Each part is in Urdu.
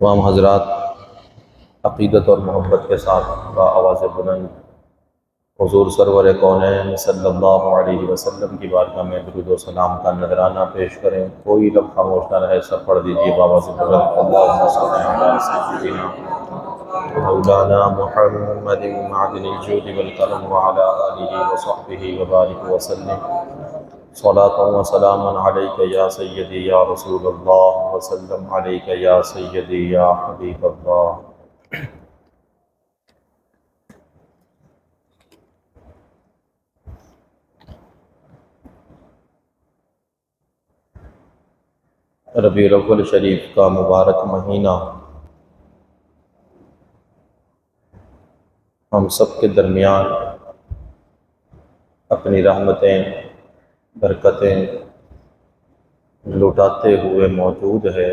تمام حضرات عقیدت اور محبت کے ساتھ آواز بلند حضور سرور کونین صلی اللہ علیہ وسلم کی بارگاہ میں درود و سلام کا نذرانہ پیش کریں۔ کوئی لب خاموش نہ رہے، سب پڑھ دیجیے بآواز بلند اللہم صل علی سیدنا مولانا محمد معدن الجود والکرم وعلی آلہ وصحبہ وبارک وسلم صلاۃ و سلام علیک یا سیدی یا رسول اللہ وسلم علیک یا سیدی یا حبیب اللہ۔ ربیع الاول شریف کا مبارک مہینہ ہم سب کے درمیان اپنی رحمتیں برکتیں لٹاتے ہوئے موجود ہے،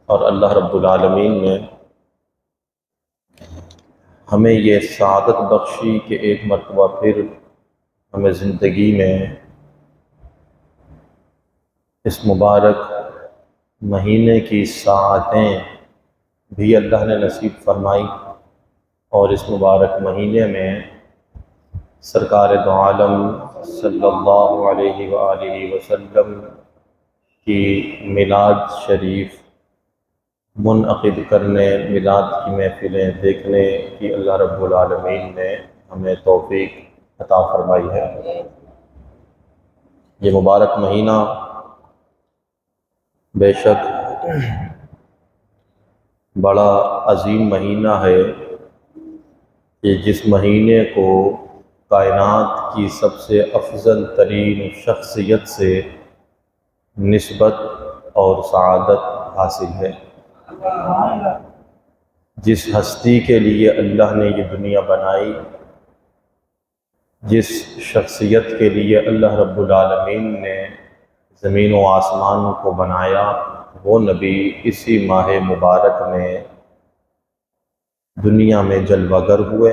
اور اللہ رب العالمین نے ہمیں یہ سعادت بخشی کہ ایک مرتبہ پھر ہمیں زندگی میں اس مبارک مہینے کی ساعتیں بھی اللہ نے نصیب فرمائی، اور اس مبارک مہینے میں سرکار دو عالم صلی اللہ علیہ وآلہ وسلم کی میلاد شریف منعقد کرنے، میلاد کی محفلیں دیکھنے کی اللہ رب العالمین نے ہمیں توفیق عطا فرمائی ہے۔ یہ مبارک مہینہ بے شک بڑا عظیم مہینہ ہے، کہ جس مہینے کو کائنات کی سب سے افضل ترین شخصیت سے نسبت اور سعادت حاصل ہے۔ جس ہستی کے لیے اللہ نے یہ دنیا بنائی، جس شخصیت کے لیے اللہ رب العالمین نے زمین و آسمان کو بنایا، وہ نبی اسی ماہ مبارک میں دنیا میں جلوہ گر ہوئے،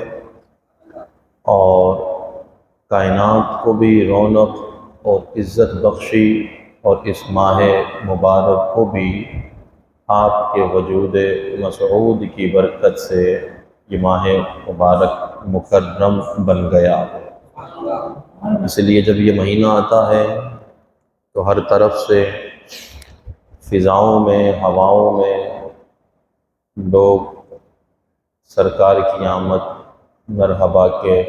اور کائنات کو بھی رونق اور عزت بخشی، اور اس ماہ مبارک کو بھی آپ کے وجود مسعود کی برکت سے یہ ماہ مبارک مکرم بن گیا۔ اس لیے جب یہ مہینہ آتا ہے تو ہر طرف سے فضاؤں میں، ہواؤں میں لوگ سرکار کی آمد مرحبا کے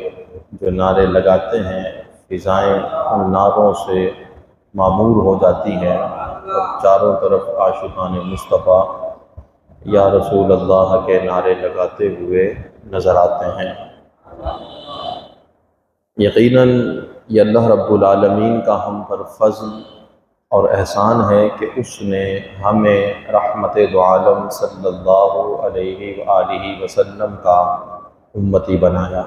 جو نعرے لگاتے ہیں، فضائیں ان نعروں سے معمور ہو جاتی ہیں، اور چاروں طرف عاشقان مصطفیٰ یا رسول اللہ کے نعرے لگاتے ہوئے نظر آتے ہیں۔ یقیناً یہ اللہ رب العالمین کا ہم پر فضل اور احسان ہے کہ اس نے ہمیں رحمت دو عالم صلی اللہ علیہ وآلہ وسلم کا امتی بنایا۔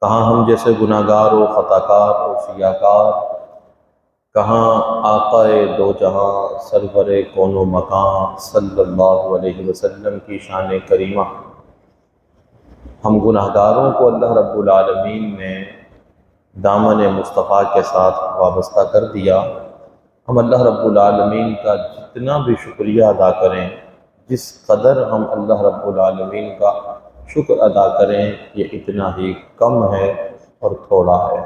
کہاں ہم جیسے گناہگار و خطاکار و سیاکار، کہاں آقا دو جہاں سرور کون و مکان صلی اللہ علیہ وسلم کی شان کریمہ، ہم گناہگاروں کو اللہ رب العالمین نے دامن مصطفیٰ کے ساتھ وابستہ کر دیا۔ ہم اللہ رب العالمین کا جتنا بھی شکریہ ادا کریں، جس قدر ہم اللہ رب العالمین کا شکر ادا کریں، یہ اتنا ہی کم ہے اور تھوڑا ہے۔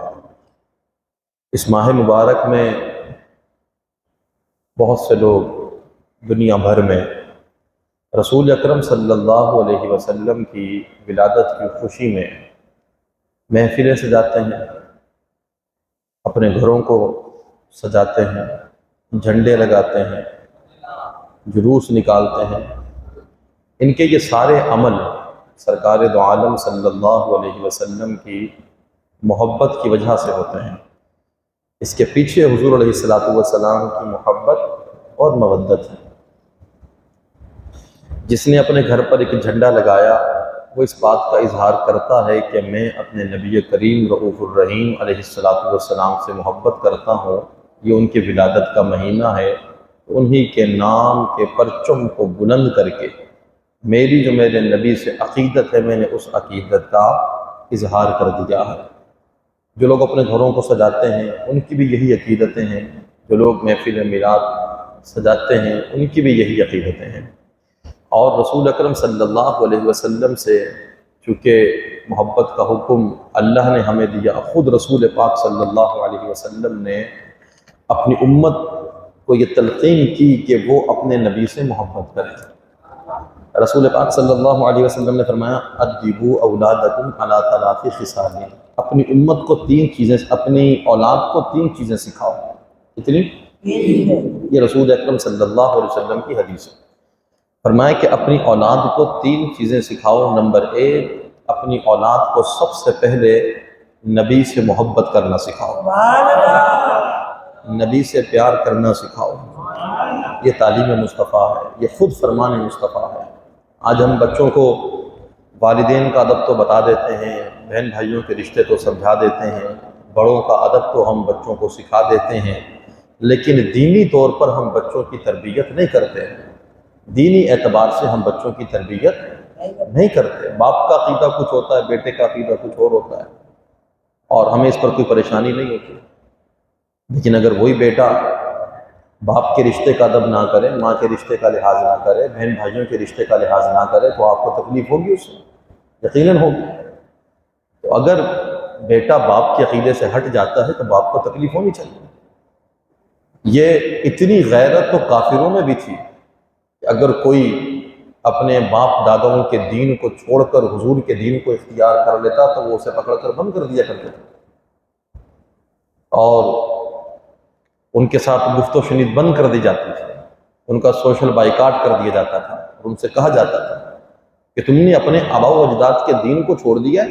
اس ماہ مبارک میں بہت سے لوگ دنیا بھر میں رسول اکرم صلی اللہ علیہ وسلم کی ولادت کی خوشی میں محفلیں سجاتے ہیں، اپنے گھروں کو سجاتے ہیں، جھنڈے لگاتے ہیں، جلوس نکالتے ہیں۔ ان کے یہ سارے عمل سرکار دو عالم صلی اللہ علیہ وسلم کی محبت کی وجہ سے ہوتے ہیں۔ اس کے پیچھے حضور علیہ السلام کی محبت اور مودت ہے۔ جس نے اپنے گھر پر ایک جھنڈا لگایا، وہ اس بات کا اظہار کرتا ہے کہ میں اپنے نبی کریم رؤوف الرحیم علیہ السلام سے محبت کرتا ہوں، یہ ان کی ولادت کا مہینہ ہے، انہی کے نام کے پرچم کو بلند کر کے میری جو میرے نبی سے عقیدت ہے، میں نے اس عقیدت کا اظہار کر دیا ہے۔ جو لوگ اپنے گھروں کو سجاتے ہیں ان کی بھی یہی عقیدتیں ہیں، جو لوگ محفل میلاد سجاتے ہیں ان کی بھی یہی عقیدتیں ہیں۔ اور رسول اکرم صلی اللہ علیہ وسلم سے چونکہ محبت کا حکم اللہ نے ہمیں دیا، خود رسول پاک صلی اللہ علیہ وسلم نے اپنی امت کو یہ تلقین کی کہ وہ اپنے نبی سے محبت کریں۔ رسول پاک صلی اللہ علیہ وسلم نے فرمایا ادبوا اولادکم علی ثلاث خصال، اپنی امت کو اپنی اولاد کو 3 چیزیں سکھاؤ۔ کتنی؟ یہ رسول اکرم صلی اللہ علیہ وسلم کی حدیث ہے۔ فرمایا کہ اپنی اولاد کو 3 چیزیں سکھاؤ۔ نمبر 1، اپنی اولاد کو سب سے پہلے نبی سے محبت کرنا سکھاؤ، نبی سے پیار کرنا سکھاؤ۔ یہ تعلیم مصطفیٰ ہے، یہ خود فرمان مصطفیٰ ہے۔ آج ہم بچوں کو والدین کا ادب تو بتا دیتے ہیں، بہن بھائیوں کے رشتے تو سمجھا دیتے ہیں، بڑوں کا ادب تو ہم بچوں کو سکھا دیتے ہیں، لیکن دینی طور پر ہم بچوں کی تربیت نہیں کرتے، دینی اعتبار سے ہم بچوں کی تربیت نہیں کرتے۔ باپ کا عقیدہ کچھ ہوتا ہے، بیٹے کا عقیدہ کچھ اور ہوتا ہے، اور ہمیں اس پر کوئی پریشانی نہیں ہوتی۔ لیکن اگر وہی بیٹا باپ کے رشتے کا ادب نہ کرے، ماں کے رشتے کا لحاظ نہ کرے، بہن بھائیوں کے رشتے کا لحاظ نہ کرے، تو آپ کو تکلیف ہوگی، اس سے یقیناً ہوگی۔ تو اگر بیٹا باپ کے عقیدے سے ہٹ جاتا ہے تو باپ کو تکلیف ہونی چاہیے۔ یہ اتنی غیرت تو کافروں میں بھی تھی کہ اگر کوئی اپنے باپ داداؤں کے دین کو چھوڑ کر حضور کے دین کو اختیار کر لیتا تو وہ اسے پکڑ کر بند کر دیا کرتے تھے، اور ان کے ساتھ گفت و شنید بند کر دی جاتی تھی، ان کا سوشل بائیکاٹ کر دیا جاتا تھا، اور ان سے کہا جاتا تھا کہ تم نے اپنے آباء و اجداد کے دین کو چھوڑ دیا،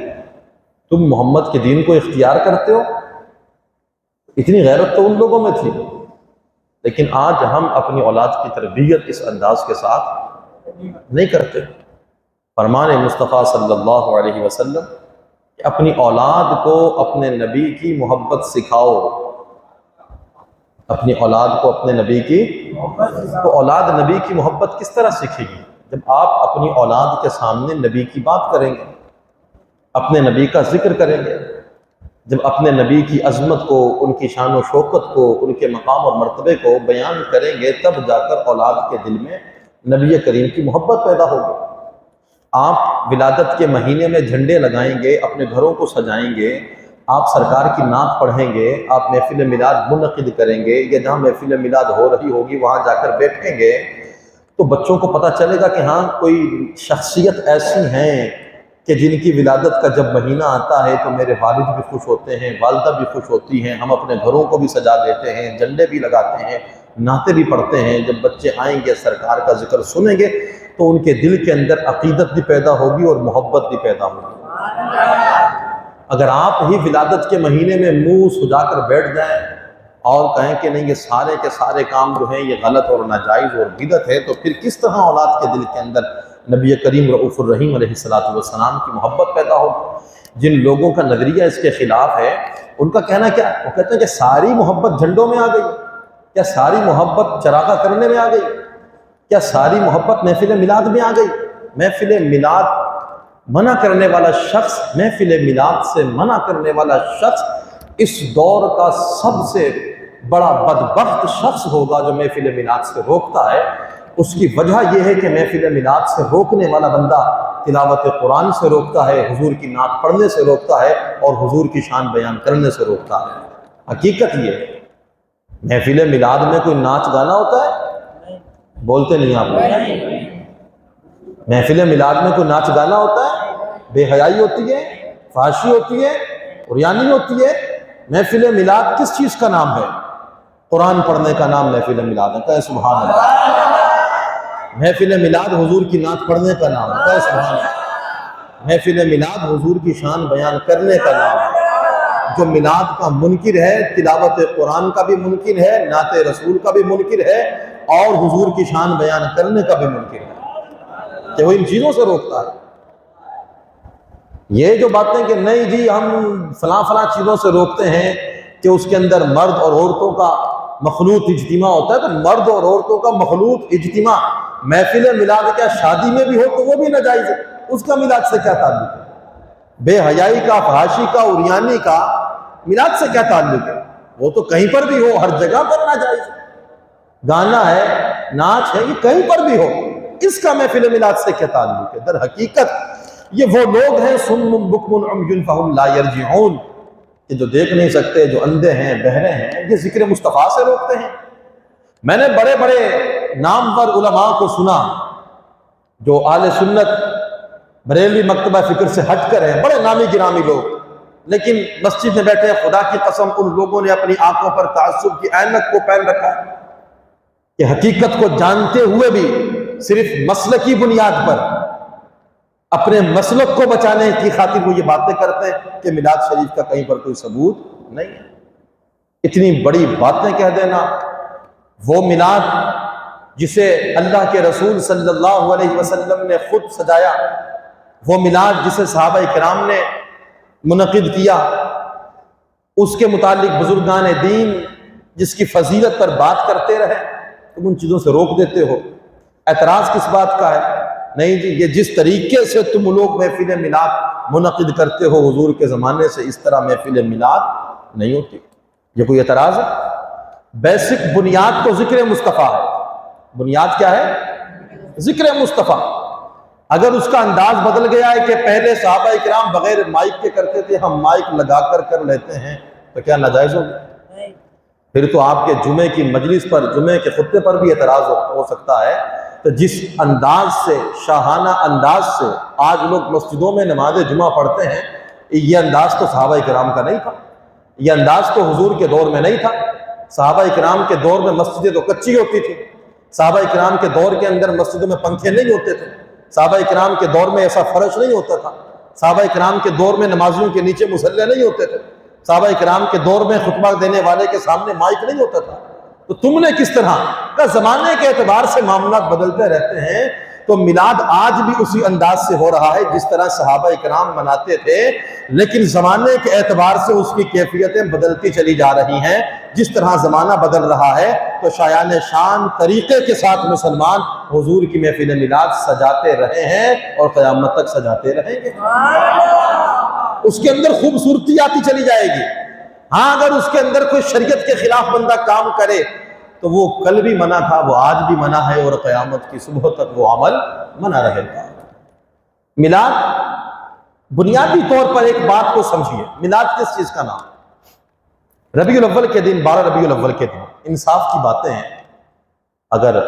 تم محمد کے دین کو اختیار کرتے ہو۔ اتنی غیرت تو ان لوگوں میں تھی، لیکن آج ہم اپنی اولاد کی تربیت اس انداز کے ساتھ نہیں کرتے۔ فرمان مصطفیٰ صلی اللہ علیہ وسلم کہ اپنی اولاد کو اپنے نبی کی محبت سکھاؤ، اپنی اولاد کو اپنے نبی کی، تو اولاد نبی کی محبت کس طرح سیکھے گی؟ جب آپ اپنی اولاد کے سامنے نبی کی بات کریں گے، اپنے نبی کا ذکر کریں گے، جب اپنے نبی کی عظمت کو، ان کی شان و شوکت کو، ان کے مقام اور مرتبے کو بیان کریں گے، تب جا کر اولاد کے دل میں نبی کریم کی محبت پیدا ہوگی۔ آپ ولادت کے مہینے میں جھنڈے لگائیں گے، اپنے گھروں کو سجائیں گے، آپ سرکار کی نعت پڑھیں گے، آپ محفل میلاد منعقد کریں گے، یا جہاں محفل میلاد ہو رہی ہوگی وہاں جا کر بیٹھیں گے، تو بچوں کو پتہ چلے گا کہ ہاں کوئی شخصیت ایسی ہیں کہ جن کی ولادت کا جب مہینہ آتا ہے تو میرے والد بھی خوش ہوتے ہیں، والدہ بھی خوش ہوتی ہیں، ہم اپنے گھروں کو بھی سجا دیتے ہیں، جھنڈے بھی لگاتے ہیں، نعتیں بھی پڑھتے ہیں۔ جب بچے آئیں گے، سرکار کا ذکر سنیں گے، تو ان کے دل کے اندر عقیدت بھی پیدا ہوگی اور محبت بھی پیدا ہوگی۔ اگر آپ ہی ولادت کے مہینے میں منہ سجا کر بیٹھ جائیں اور کہیں کہ نہیں یہ سارے کے سارے کام جو ہیں یہ غلط اور ناجائز اور بدعت ہے، تو پھر کس طرح اولاد کے دل کے اندر نبی کریم رؤوف الرحیم علیہ السلام کی محبت پیدا ہوگی؟ جن لوگوں کا نظریہ اس کے خلاف ہے، ان کا کہنا کیا؟ وہ کہتے ہیں کہ ساری محبت جھنڈوں میں آ گئی، کیا ساری محبت چراغاں کرنے میں آ گئی، کیا ساری محبت محفل میلاد میں آ گئی؟ محفل میلاد منع کرنے والا شخص، محفل میلاد سے منع کرنے والا شخص اس دور کا سب سے بڑا بدبخت شخص ہوگا جو محفل میلاد سے روکتا ہے۔ اس کی وجہ یہ ہے کہ محفل میلاد سے روکنے والا بندہ تلاوت قرآن سے روکتا ہے، حضور کی نعت پڑھنے سے روکتا ہے، اور حضور کی شان بیان کرنے سے روکتا ہے۔ حقیقت یہ ہے، محفل میلاد میں کوئی ناچ گانا ہوتا ہے؟ بولتے نہیں آپ لوگ۔ محفل میلاد میں کوئی ناچ گانا ہوتا ہے؟ بے حیائی ہوتی ہے، فحاشی ہوتی ہے، عریانی ہوتی ہے۔ محفل میلاد کس چیز کا نام ہے؟ قرآن پڑھنے کا نام محفل میلاد ہے، کہے سبحان اللہ۔ محفل میلاد حضور کی نعت پڑھنے کا نام ہے، کہے سبحان اللہ۔ محفل میلاد حضور کی شان بیان کرنے کا نام ہے۔ جو میلاد کا منکر ہے، تلاوت قرآن کا بھی منکر ہے، نعت رسول کا بھی منکر ہے، اور حضور کی شان بیان کرنے کا بھی منکر ہے، کہ وہ ان چیزوں سے روکتا ہے۔ یہ جو باتیں کہ نہیں جی ہم فلاں فلاں چیزوں سے روکتے ہیں کہ اس کے اندر مرد اور عورتوں کا مخلوط اجتماع ہوتا ہے، تو مرد اور عورتوں کا مخلوط اجتماع محفل میلاد کیا شادی میں بھی ہو تو وہ بھی ناجائز ہے، اس کا میلاد سے کیا تعلق ہے؟ بے حیائی کا، فحاشی کا، عریانی کا میلاد سے کیا تعلق ہے؟ وہ تو کہیں پر بھی ہو، ہر جگہ پر ناجائز ہے۔ گانا ہے، ناچ ہے، یہ کہیں پر بھی ہو، اس کا محفل میلاد سے کیا تعلق ہے؟ در حقیقت یہ وہ لوگ ہیں صم بکم عمی فہم لا یرجعون، کہ جو دیکھ نہیں سکتے، جو اندھے ہیں، بہرے ہیں، یہ ذکر مصطفیٰ سے روکتے ہیں۔ میں نے بڑے بڑے نامور علماء کو سنا جو اہل سنت بریلوی مکتبہ فکر سے ہٹ کر ہیں، بڑے نامی گرامی لوگ، لیکن مسجد میں بیٹھے خدا کی قسم ان لوگوں نے اپنی آنکھوں پر تعصب کی عینک کو پہن رکھا ہے کہ حقیقت کو جانتے ہوئے بھی صرف مسلکی بنیاد پر اپنے مسلک کو بچانے کی خاطر وہ یہ باتیں کرتے ہیں کہ میلاد شریف کا کہیں پر کوئی ثبوت نہیں ہے۔ اتنی بڑی باتیں کہہ دینا، وہ میلاد جسے اللہ کے رسول صلی اللہ علیہ وسلم نے خود سجایا، وہ میلاد جسے صحابہ کرام نے منعقد کیا، اس کے متعلق بزرگان دین جس کی فضیلت پر بات کرتے رہے، تم ان چیزوں سے روک دیتے ہو۔ اعتراض کس بات کا ہے؟ نہیں جی، یہ جس طریقے سے تم لوگ محفل میلاد منعقد کرتے ہو حضور کے زمانے سے، اس طرح محفل میلاد نہیں ہوتی۔ یہ کوئی اعتراض ہے؟ بیسک بنیاد تو ذکر مصطفیٰ ہے۔ بنیاد کیا ہے؟ ذکر مصطفیٰ۔ اگر اس کا انداز بدل گیا ہے کہ پہلے صحابہ کرام بغیر مائک کے کرتے تھے، ہم مائک لگا کر لیتے ہیں، تو کیا ناجائز ہوگا؟ پھر تو آپ کے جمعے کی مجلس پر، جمعے کے خطبے پر بھی اعتراض ہو سکتا ہے۔ تو جس انداز سے، شاہانہ انداز سے آج لوگ مسجدوں میں نماز جمعہ پڑھتے ہیں، یہ انداز تو صحابہ کرام کا نہیں تھا، یہ انداز تو حضور کے دور میں نہیں تھا۔ صحابہ کرام کے دور میں مسجدیں تو کچی ہوتی تھی، صحابہ کرام کے دور کے اندر مسجدوں میں پنکھے نہیں ہوتے تھے، صحابہ کرام کے دور میں ایسا فرش نہیں ہوتا تھا، صحابہ کرام کے دور میں نمازیوں کے نیچے مصلی نہیں ہوتے تھے، صحابہ کرام کے دور میں خطبہ دینے والے کے سامنے مائک نہیں ہوتا تھا۔ تو تم نے کس طرح کا زمانے کے اعتبار سے معاملات بدلتے رہتے ہیں، تو میلاد آج بھی اسی انداز سے ہو رہا ہے جس طرح صحابہ کرام مناتے تھے، لیکن زمانے کے اعتبار سے اس کی کیفیتیں بدلتی چلی جا رہی ہیں۔ جس طرح زمانہ بدل رہا ہے تو شایان شان طریقے کے ساتھ مسلمان حضور کی محفل میلاد سجاتے رہے ہیں اور قیامت تک سجاتے رہیں گے۔ اس کے اندر خوبصورتی آتی چلی جائے گی۔ ہاں، اگر اس کے اندر کوئی شریعت کے خلاف بندہ کام کرے تو وہ کل بھی منع تھا، وہ آج بھی منع ہے، اور قیامت کی صبح تک وہ عمل منع رہے گا۔ میلاد، بنیادی طور پر ایک بات کو سمجھیے، میلاد کس چیز کا نام؟ ربیع الاول کے دن، 12 ربیع الاول کے دن، انصاف کی باتیں ہیں۔ اگر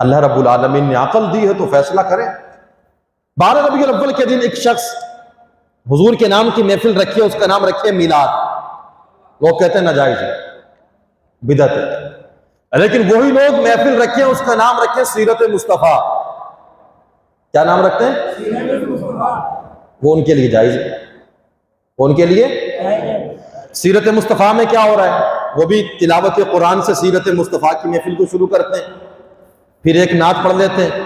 اللہ رب العالمین نے عقل دی ہے تو فیصلہ کریں۔ 12 ربیع الاول کے دن ایک شخص حضور کے نام کی محفل رکھے، اس کا نام رکھے میلاد، وہ کہتے ہیں ناجائز ہے، بدعت ہے۔ لیکن وہی لوگ محفل رکھے، اس کا نام رکھے سیرت مصطفیٰ۔ کیا نام رکھتے ہیں؟ وہ ان کے لیے جائز ہے، وہ ان کے لیے سیرت مصطفیٰ میں کیا ہو رہا ہے؟ وہ بھی تلاوت قرآن سے سیرت مصطفیٰ کی محفل کو شروع کرتے ہیں، پھر ایک نعت پڑھ لیتے ہیں،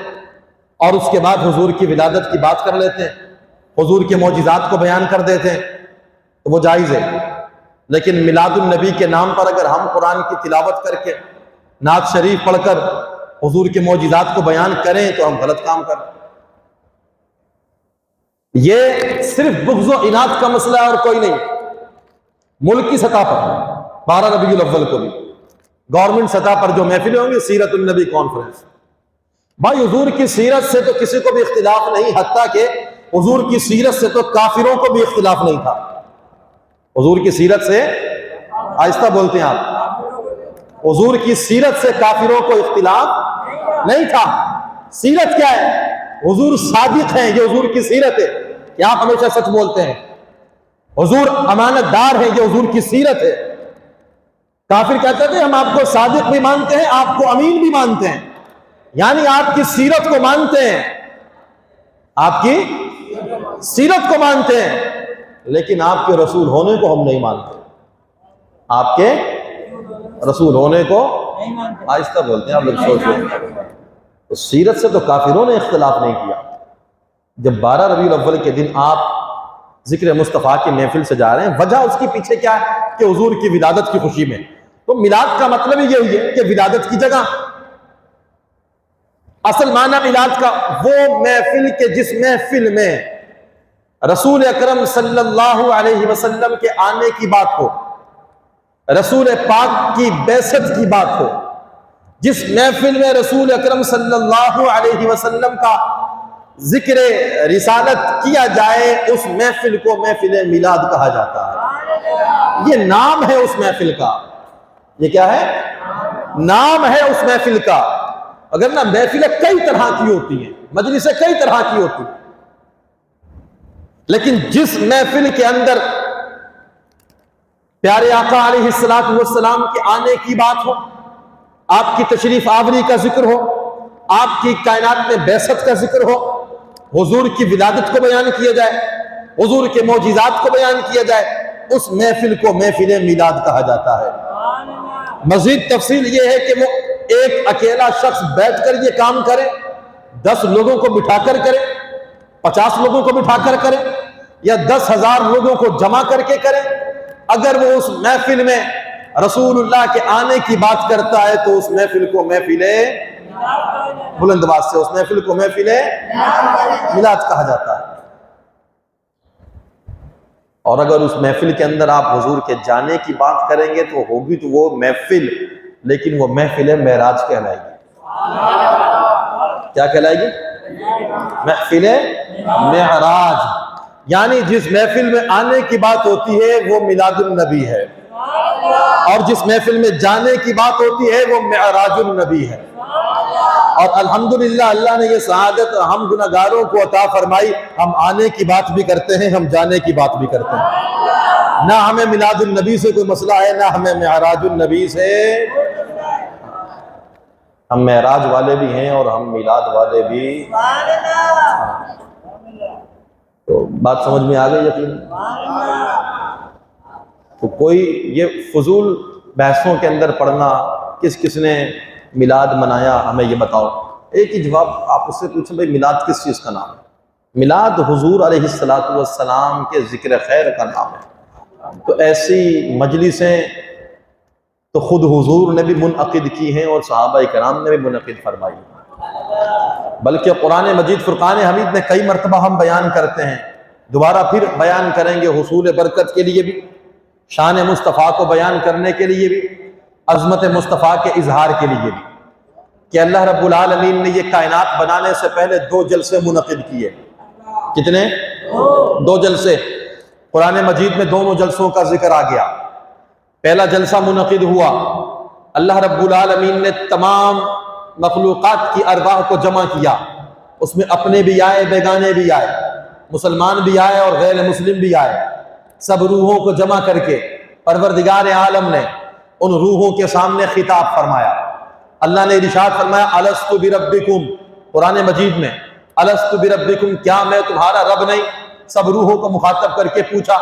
اور اس کے بعد حضور کی ولادت کی بات کر لیتے ہیں، حضور کے معجزات کو بیان کر دیتے ہیں، تو وہ جائز ہے۔ لیکن میلاد النبی کے نام پر اگر ہم قرآن کی تلاوت کر کے، نعت شریف پڑھ کر حضور کے معجزات کو بیان کریں تو ہم غلط کام کریں۔ یہ صرف بغض و عناد کا مسئلہ ہے اور کوئی نہیں۔ ملک کی سطح پر 12 ربیع الاول کو بھی گورنمنٹ سطح پر جو محفلیں ہوں گی، سیرت النبی کانفرنس، بھائی حضور کی سیرت سے تو کسی کو بھی اختلاف نہیں، حتیٰ کہ حضور کی سیرت سے تو کافروں کو بھی اختلاف نہیں تھا۔ حضور کی سیرت سے، آہستہ بولتے ہیں آپ، حضور کی سیرت سے کافروں کو اختلاف نہیں تھا۔ سیرت کیا ہے؟ حضور صادق ہیں، یہ حضور کی سیرت ہے کہ آپ ہمیشہ سچ بولتے ہیں۔ حضور امانت دار ہیں، یہ حضور کی سیرت ہے۔ کافر کہتے تھے ہم آپ کو صادق بھی مانتے ہیں، آپ کو امین بھی مانتے ہیں، یعنی آپ کی سیرت کو مانتے ہیں، آپ کی سیرت کو مانتے ہیں، لیکن آپ کے رسول ہونے کو ہم نہیں مانتے۔ آپ کے رسول ہونے کو، آہستہ بولتے ہیں آپ لوگ، سوچیں، تو سیرت سے تو کافروں نے اختلاف نہیں کیا۔ جب 12 ربیع الاول کے دن آپ ذکر مصطفیٰ کی محفل سے جا رہے ہیں، وجہ اس کی پیچھے کیا ہے؟ کہ حضور کی ولادت کی خوشی میں۔ تو میلاد کا مطلب یہی ہے کہ ولادت کی جگہ، اصل معنی میلاد کا وہ محفل کے جس محفل میں رسول اکرم صلی اللہ علیہ وسلم کے آنے کی بات ہو، رسول پاک کی بعثت کی بات ہو، جس محفل میں رسول اکرم صلی اللہ علیہ وسلم کا ذکر رسالت کیا جائے اس محفل کو محفل میلاد کہا جاتا ہے۔ یہ نام ہے اس محفل کا، یہ کیا ہے؟ نام ہے اس محفل کا۔ اگر نہ محفلیں کئی طرح کی ہوتی ہیں، مجلسیں کئی طرح کی ہوتی ہیں، لیکن جس محفل کے اندر پیارے آقا علیہ السلام کے آنے کی بات ہو، آپ کی تشریف آوری کا ذکر ہو، آپ کی کائنات میں بعثت کا ذکر ہو، حضور کی ولادت کو بیان کیا جائے، حضور کے معجزات کو بیان کیا جائے، اس محفل کو محفل میلاد کہا جاتا ہے۔ مزید تفصیل یہ ہے کہ وہ ایک اکیلا شخص بیٹھ کر یہ کام کرے، 10 لوگوں کو بٹھا کر کرے، 50 لوگوں کو بٹھا کر کرے، یا 10,000 لوگوں کو جمع کر کے کرے۔ اگر وہ اس محفل میں رسول اللہ کے آنے کی بات کرتا ہے تو اس محفل کو محفل بلند آواز سے اس محفل کو محفل میلاد کہا جاتا ہے۔ اور اگر اس محفل کے اندر آپ حضور کے جانے کی بات کریں گے تو ہوگی تو وہ محفل، لیکن وہ محفل معراج کہلائے گی۔ کیا کہلائے گی؟ محفل معراج، یعنی جس محفل میں آنے کی بات ہوتی ہے وہ میلاد النبی ہے، اور جس محفل میں جانے کی بات ہوتی ہے وہ معراج النبی ہے۔ اور الحمدللہ اللہ نے یہ سعادت ہم گناہگاروں کو عطا فرمائی، ہم آنے کی بات بھی کرتے ہیں، ہم جانے کی بات بھی کرتے ہیں۔ نہ ہمیں میلاد النبی سے کوئی مسئلہ ہے، نہ ہمیں معراج النبی سے۔ ہم معراج والے بھی ہیں اور ہم میلاد والے بھی۔ تو بات سمجھ میں آ گئی یقین؟ تو کوئی یہ فضول بحثوں کے اندر پڑھنا، کس کس نے میلاد منایا ہمیں یہ بتاؤ، ایک ہی جواب آپ اس سے پوچھیں، بھائی میلاد کس چیز کا نام ہے؟ میلاد حضور علیہ السلام کے ذکر خیر کا نام ہے۔ تو ایسی مجلسیں تو خود حضور نے بھی منعقد کی ہیں اور صحابہ کرام نے بھی منعقد فرمائی، بلکہ قرآن مجید فرقان حمید میں کئی مرتبہ ہم بیان کرتے ہیں، دوبارہ پھر بیان کریں گے، حصول برکت کے لیے بھی، شان مصطفیٰ کو بیان کرنے کے لیے بھی، عظمت مصطفیٰ کے اظہار کے لیے بھی، کہ اللہ رب العالمین نے یہ کائنات بنانے سے پہلے 2 جلسے منعقد کیے۔ کتنے؟ 2 جلسے۔ قرآن مجید میں دونوں جلسوں کا ذکر آ گیا۔ پہلا جلسہ منعقد ہوا، اللہ رب العالمین نے تمام مخلوقات کی ارواح کو جمع کیا، اس میں اپنے بھی آئے، بیگانے بھی آئے، مسلمان بھی آئے اور غیر مسلم بھی آئے، سب روحوں کو جمع کر کے پروردگار عالم نے ان روحوں کے سامنے خطاب فرمایا۔ اللہ نے ارشاد فرمایا الست بربکم، قرآن مجید میں الست بربکم، کیا میں تمہارا رب نہیں؟ سب روحوں کو مخاطب کر کے پوچھا،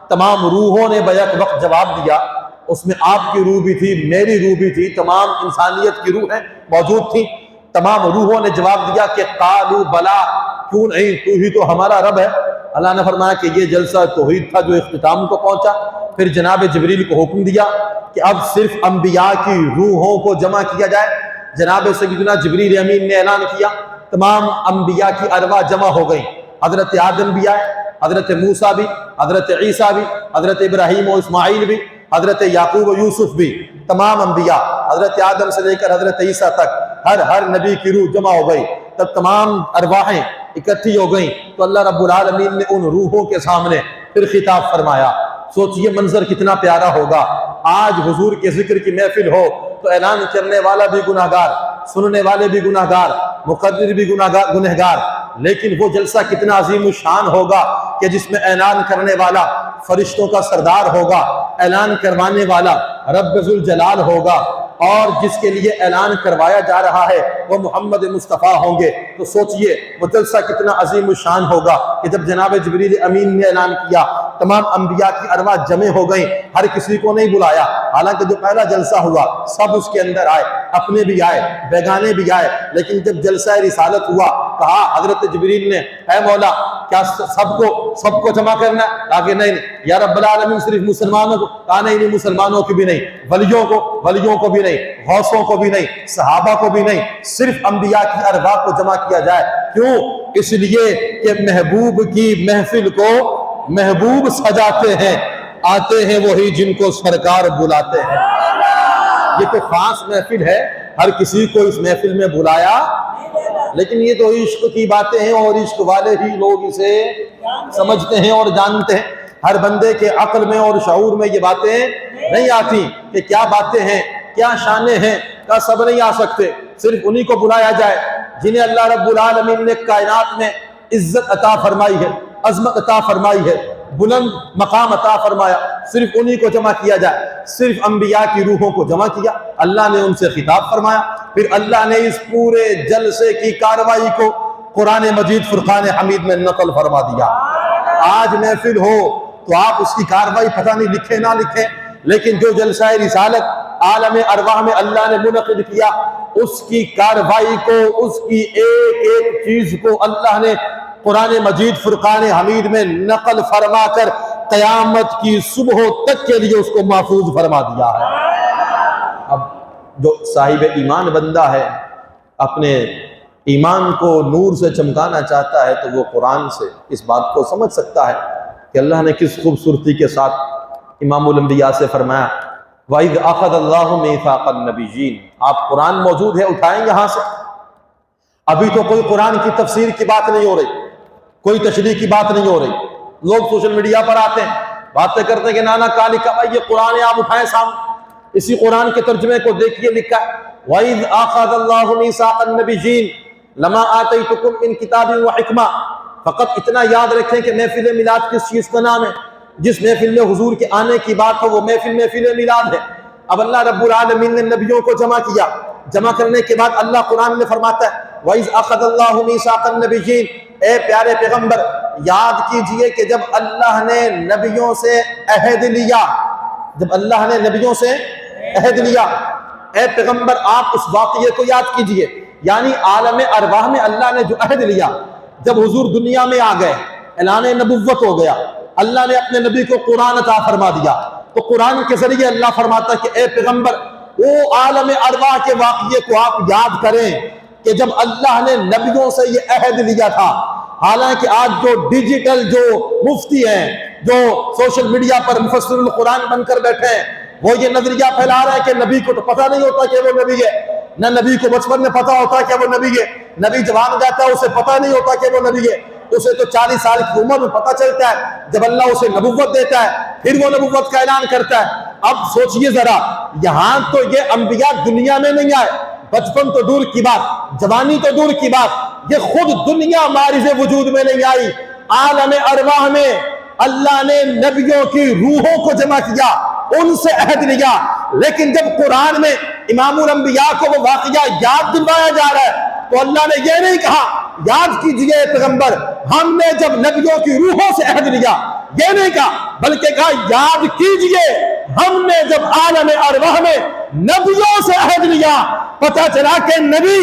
تمام روحوں نے بیک وقت جواب دیا، اس میں آپ کی روح بھی تھی، میری روح بھی تھی، تمام انسانیت کی روحیں موجود تھیں، تمام روحوں نے جواب دیا کہ قالوا بلا، کیوں نہیں، تو ہی تو ہمارا رب ہے۔ اللہ نے فرمایا کہ یہ جلسہ توحید تھا جو اختتام کو پہنچا۔ پھر جناب جبریل کو حکم دیا کہ اب صرف انبیاء کی روحوں کو جمع کیا جائے۔ جناب سیدنا جبریل امین نے اعلان کیا، تمام انبیاء کی ارواح جمع ہو گئیں، حضرت آدم بھی آئے، حضرت موسیٰ بھی، حضرت عیسیٰ بھی، حضرت ابراہیم و اسماعیل بھی، حضرت یعقوب و یوسف بھی، تمام انبیاء حضرت آدم سے لے کر حضرت عیسیٰ تک ہر نبی کی روح جمع ہو گئی۔ تب تمام ارواحیں اکٹھی ہو گئیں تو اللہ رب العالمین نے ان روحوں کے سامنے پھر خطاب فرمایا۔ سوچئے منظر کتنا پیارا ہوگا، آج حضور کے ذکر کی محفل ہو تو اعلان کرنے والا بھی گناہگار، سننے والے بھی گناہگار، مقرر بھی گنہگار، لیکن وہ جلسہ کتنا عظیم الشان ہوگا کہ جس میں اعلان کرنے والا فرشتوں کا سردار ہوگا، اعلان کروانے والا رب ذوالجلال ہوگا، اور جس کے لیے اعلان کروایا جا رہا ہے وہ محمد مصطفیٰ ہوں گے۔ تو سوچئے وہ جلسہ کتنا عظیم الشان ہوگا کہ جب جناب جبریل امین نے اعلان کیا، تمام انبیاء کی ارواح جمع ہو گئیں، ہر کسی کو نہیں بلایا، حالانکہ جو پہلا جلسہ ہوا سب اس کے اندر آئے، اپنے بھی آئے، بیگانے بھی آئے، لیکن جب جلسہ رسالت ہوا کہا حضرت جبریل نے اے مولا کیا سب کو جمع کرنا ہے؟ آگے نہیں یا رب العالمین صرف مسلمانوں کو، کہا نہیں مسلمانوں کی بھی نہیں، ولیوں کو بھی نہیں، غوثوں کو بھی نہیں، صحابہ کو بھی نہیں، صرف انبیاء کی ارواح کو جمع کیا جائے۔ کیوں؟ اس لیے کہ محبوب کی محفل کو محبوب سجاتے ہیں، آتے ہیں وہی جن کو سرکار بلاتے ہیں۔ یہ تو خاص محفل ہے، ہر کسی کو اس محفل میں بلایا، لیکن یہ تو عشق کی باتیں ہیں اور عشق والے ہی لوگ اسے سمجھتے ہیں اور جانتے ہیں۔ ہر بندے کے عقل میں اور شعور میں یہ باتیں نہیں آتی کہ کیا باتیں ہیں، کیا شانیں ہیں، کیا سب نہیں آ سکتے۔ صرف انہی کو بلایا جائے جنہیں اللہ رب العالمین نے کائنات میں عزت عطا فرمائی ہے، عظمت عطا فرمائی ہے، بلند مقام عطا فرمایا، صرف انہی کو جمع کیا جائے۔ صرف انبیاء کی روحوں کو جمع کیا، اللہ نے ان سے خطاب فرمایا، پھر اللہ نے اس پورے جلسے کی کارروائی کو قرآن مجید فرقان حمید میں نقل فرما دیا۔ آج محفل ہو تو آپ اس کی کارروائی پتہ نہیں لکھیں نہ لکھیں، لیکن جو جلسہ رسالت عالم ارواح میں اللہ نے منعقد کیا، اس کی کارروائی کو، اس کی ایک ایک چیز کو اللہ نے قرآن مجید فرقان حمید میں نقل فرما کر قیامت کی صبح تک کے لیے اس کو محفوظ فرما دیا ہے۔ اب جو صاحب ایمان بندہ ہے، اپنے ایمان کو نور سے چمکانا چاہتا ہے، تو وہ قرآن سے اس بات کو سمجھ سکتا ہے کہ اللہ نے کس خوبصورتی کے ساتھ امام الانبیاء سے فرمایا وَإِذْ أَخَذَ اللَّهُ مِيثَاقَ النَّبِيِّينَ۔ آپ قرآن موجود ہے، اٹھائیں یہاں سے۔ ابھی تو کوئی قرآن کی تفسیر کی بات نہیں ہو رہی، کوئی تشریح کی بات نہیں ہو رہی۔ لوگ سوشل میڈیا پر آتے ہیں، باتیں کرتے ہیں کہ نانا کا لکھا، بھائی یہ قرآن ہے، آپ اٹھائیں سامنے، اسی قرآن کے ترجمے کو دیکھیے، لکھا ہے وَإِذْ أَخَذَ اللَّهُ مِيثَاقَ النَّبِيِّينَ لَمَا آتَيْتُكُم مِّن كِتَابٍ وَحِكْمَةٍ۔ فقط اتنا یاد رکھیں کہ محفل میلاد کس چیز کا نام ہے؟ جس محفل میں حضور کے آنے کی بات ہو وہ محفل میلاد ہے۔ اب اللہ رب العالمین نے نبیوں کو جمع کیا، جمع کرنے کے بعد اللہ قرآن میں فرماتا ہے وَإِذْ أَخَذَ اللَّهُ مِيثَاقَ النَّبِيِّينَ، اے پیارے پیغمبر یاد کیجئے کہ جب اللہ نے نبیوں سے عہد لیا، جب اللہ نے نبیوں سے عہد لیا، اے پیغمبر آپ اس واقعے کو یاد کیجئے، یعنی عالم ارواح میں اللہ نے جو عہد لیا، جب حضور دنیا میں آ گئے، اعلان نبوت ہو گیا، اللہ نے اپنے نبی کو قرآن عطا فرما دیا، تو قرآن کے ذریعے اللہ فرماتا ہے کہ اے پیغمبر وہ عالم ارواح کے واقعے کو آپ یاد کریں کہ جب اللہ نے نبیوں سے یہ عہد لیا تھا۔ حالانکہ آج جو ڈیجیٹل جو مفتی ہیں، جو سوشل میڈیا پر مفسر القرآن بن کر بیٹھے ہیں، وہ یہ نظریہ پھیلا رہے ہیں کہ نبی کو تو پتہ نہیں ہوتا کہ وہ نبی ہے، نہ نبی کو بچپن میں پتہ ہوتا کہ وہ نبی ہے، نبی جوان ہو جاتا ہے اسے پتہ نہیں ہوتا کہ وہ نبی ہے، اسے تو 40 سال کی عمر میں پتہ چلتا ہے جب اللہ اسے نبوت دیتا ہے، پھر وہ نبوت کا اعلان کرتا ہے۔ اب سوچئے ذرا، یہاں تو یہ انبیاء دنیا میں نہیں آئے، بچپن تو دور کی بات، جوانی تو دور کی بات، یہ خود دنیا معرض وجود میں نہیں آئی، عالم ارواح میں اللہ نے نبیوں کی روحوں کو جمع کیا، ان سے عہد لیا، لیکن جب قرآن میں امام الانبیاء کو وہ واقعہ یاد دلوایا جا رہا ہے تو اللہ نے یہ نہیں کہا یاد کیجئے پیغمبر ہم نے جب نبیوں کی روحوں سے عہد لیا، یہ نہیں کہا، بلکہ کہا یاد کیجئے ہم نے جب عالم ارواح میں نبیوں سے عہد لیا۔ پتہ چلا کہ نبی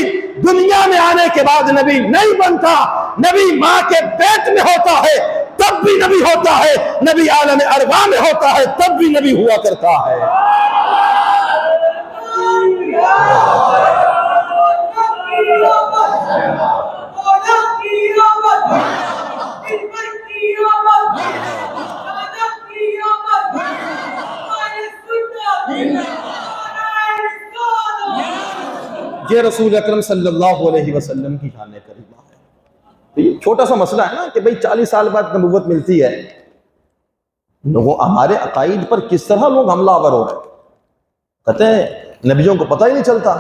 دنیا میں آنے کے بعد نبی نہیں بنتا، نبی ماں کے پیٹ میں ہوتا ہے تب بھی نبی ہوتا ہے، نبی عالم ارواح میں ہوتا ہے تب بھی نبی ہوا کرتا ہے۔ یہ رسول اکرم صلی اللہ علیہ وسلم کی شان کریمہ ہے۔ تو یہ چھوٹا سا مسئلہ ہے نا کہ بھئی 40 سال بعد نبوت ملتی ہے، وہ ہمارے عقائد پر کس طرح لوگ حملہ آور ہو رہے ہیں، کہتے ہیں نبیوں کو پتہ ہی نہیں چلتا۔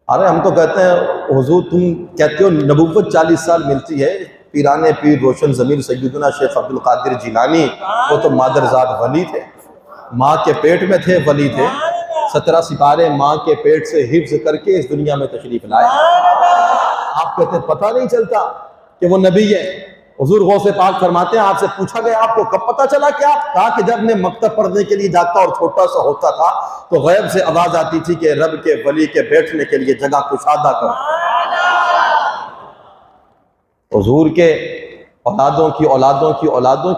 ارے ہم تو کہتے ہیں حضور تم کہتے ہو نبوت 40 سال ملتی ہے، پیرانے پیر روشن ضمیر سیدنا شیخ عبد القادر جیلانی وہ تو مادرزاد ولی تھے، ماں کے پیٹ میں تھے ولی تھے، 17 سپارے ماں کے پیٹ سے حفظ کر کے اس دنیا میں تشریف لائے۔ آپ کہتے ہیں پتہ نہیں چلتا کہ وہ نبی ہے۔ حضور غوث پاک فرماتے ہیں آپ سے پوچھا گیا آپ کو کب پتہ چلا کیا؟ کہا کہ جب میں مکتب پڑھنے کے لیے جاتا اور چھوٹا سا ہوتا تھا تو غیب سے آواز آتی تھی کہ رب کے ولی کے بیٹھنے کے لیے جگہ کشادہ کر۔ حضور کے اولادوں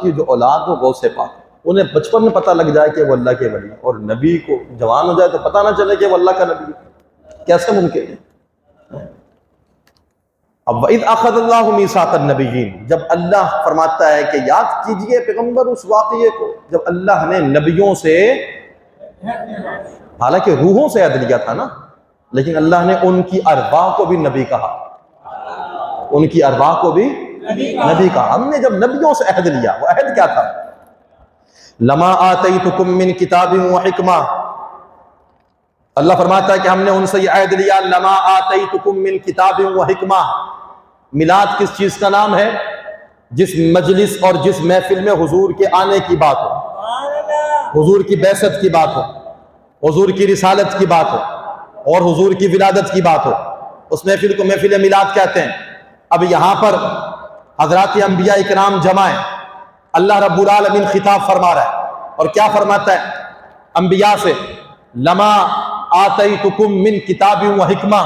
کی جو اولاد ہو غوث پاک، انہیں بچپن میں پتہ لگ جائے کہ وہ اللہ کے ولی، اور نبی کو جوان ہو جائے تو پتہ نہ چلے کہ وہ اللہ کا نبی ہے، کیسے ممکن ہے؟ اب وَإِذْ أَخَذَ اللَّهُ مِيثَاقَ النَّبِيِّينَ، جب اللہ فرماتا ہے کہ یاد کیجئے پیغمبر اس واقعے کو جب اللہ نے نبیوں سے حالانکہ روحوں سے عہد لیا تھا نا، لیکن اللہ نے ان کی ارواح کو بھی نبی کہا، ان کی ارواح کو بھی نبی کہا۔ ہم نے جب نبیوں سے عہد لیا، وہ عہد کیا تھا؟ لما آتیتکم من کتاب و حکمہ، اللہ فرماتا ہے کہ ہم نے ان سے یہ عہد لیا، لما آتیتکم من کتاب و حکمہ۔ میلاد کس چیز کا نام ہے؟ جس مجلس اور جس محفل میں حضور کے آنے کی بات ہو، حضور کی بعثت کی بات ہو، حضور کی رسالت کی بات ہو اور حضور کی ولادت کی بات ہو، اس محفل کو محفل میلاد کہتے ہیں۔ اب یہاں پر حضرات انبیاء اکرام جمع ہیں، اللہ رب العالمین خطاب فرما رہا ہے، اور کیا فرماتا ہے انبیاء سے؟ لما آتیتکم من کتاب و حکمہ،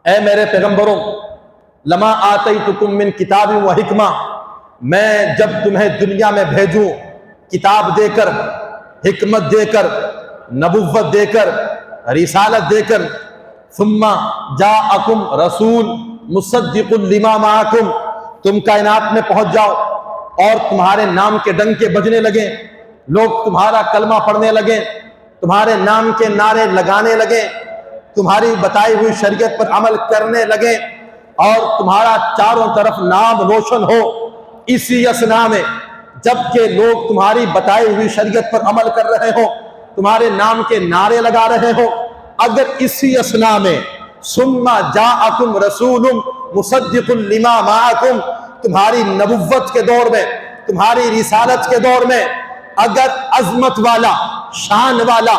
اے میرے پیغمبروں، لما آتیتکم من کتاب و حکمہ، میں جب تمہیں دنیا میں بھیجوں کتاب دے کر، حکمت دے کر، نبوت دے کر، رسالت دے کر، ثم جاءکم رسول مصدق لما معکم، تم کائنات میں پہنچ جاؤ اور تمہارے نام کے ڈنکے بجنے لگیں، لوگ تمہارا کلمہ پڑھنے لگیں، تمہارے نام کے نعرے لگانے لگیں، تمہاری بتائی ہوئی شریعت پر عمل کرنے لگیں، اور تمہارا چاروں طرف نام روشن ہو۔ اسی اسنا میں جبکہ لوگ تمہاری بتائی ہوئی شریعت پر عمل کر رہے ہو، تمہارے نام کے نعرے لگا رہے ہو، اگر اسی اسنا میں ثم جاءکم رسول مصدق لما معکم، تمہاری نبوت کے دور میں، تمہاری رسالت کے دور میں اگر عظمت والا، شان والا،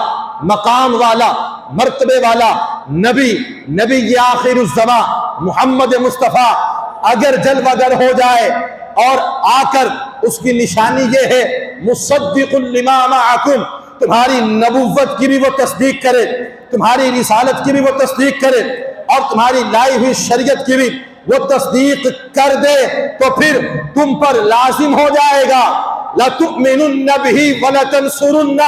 مقام والا، مرتبے والا نبی آخر الزمان محمد مصطفیٰ اگر جلوہ گر ہو جائے اور آ کر اس کی نشانی یہ ہے مصدق لما معکم، تمہاری نبوت کی بھی وہ تصدیق کرے، تمہاری رسالت کی بھی وہ تصدیق کرے، اور تمہاری لائی ہوئی شریعت کی بھی وہ تصدیق کر دے، تو پھر تم پر لازم ہو جائے گا لَتُؤْمِنُنَّ بِهِ وَلَتَنْصُرُنَّ،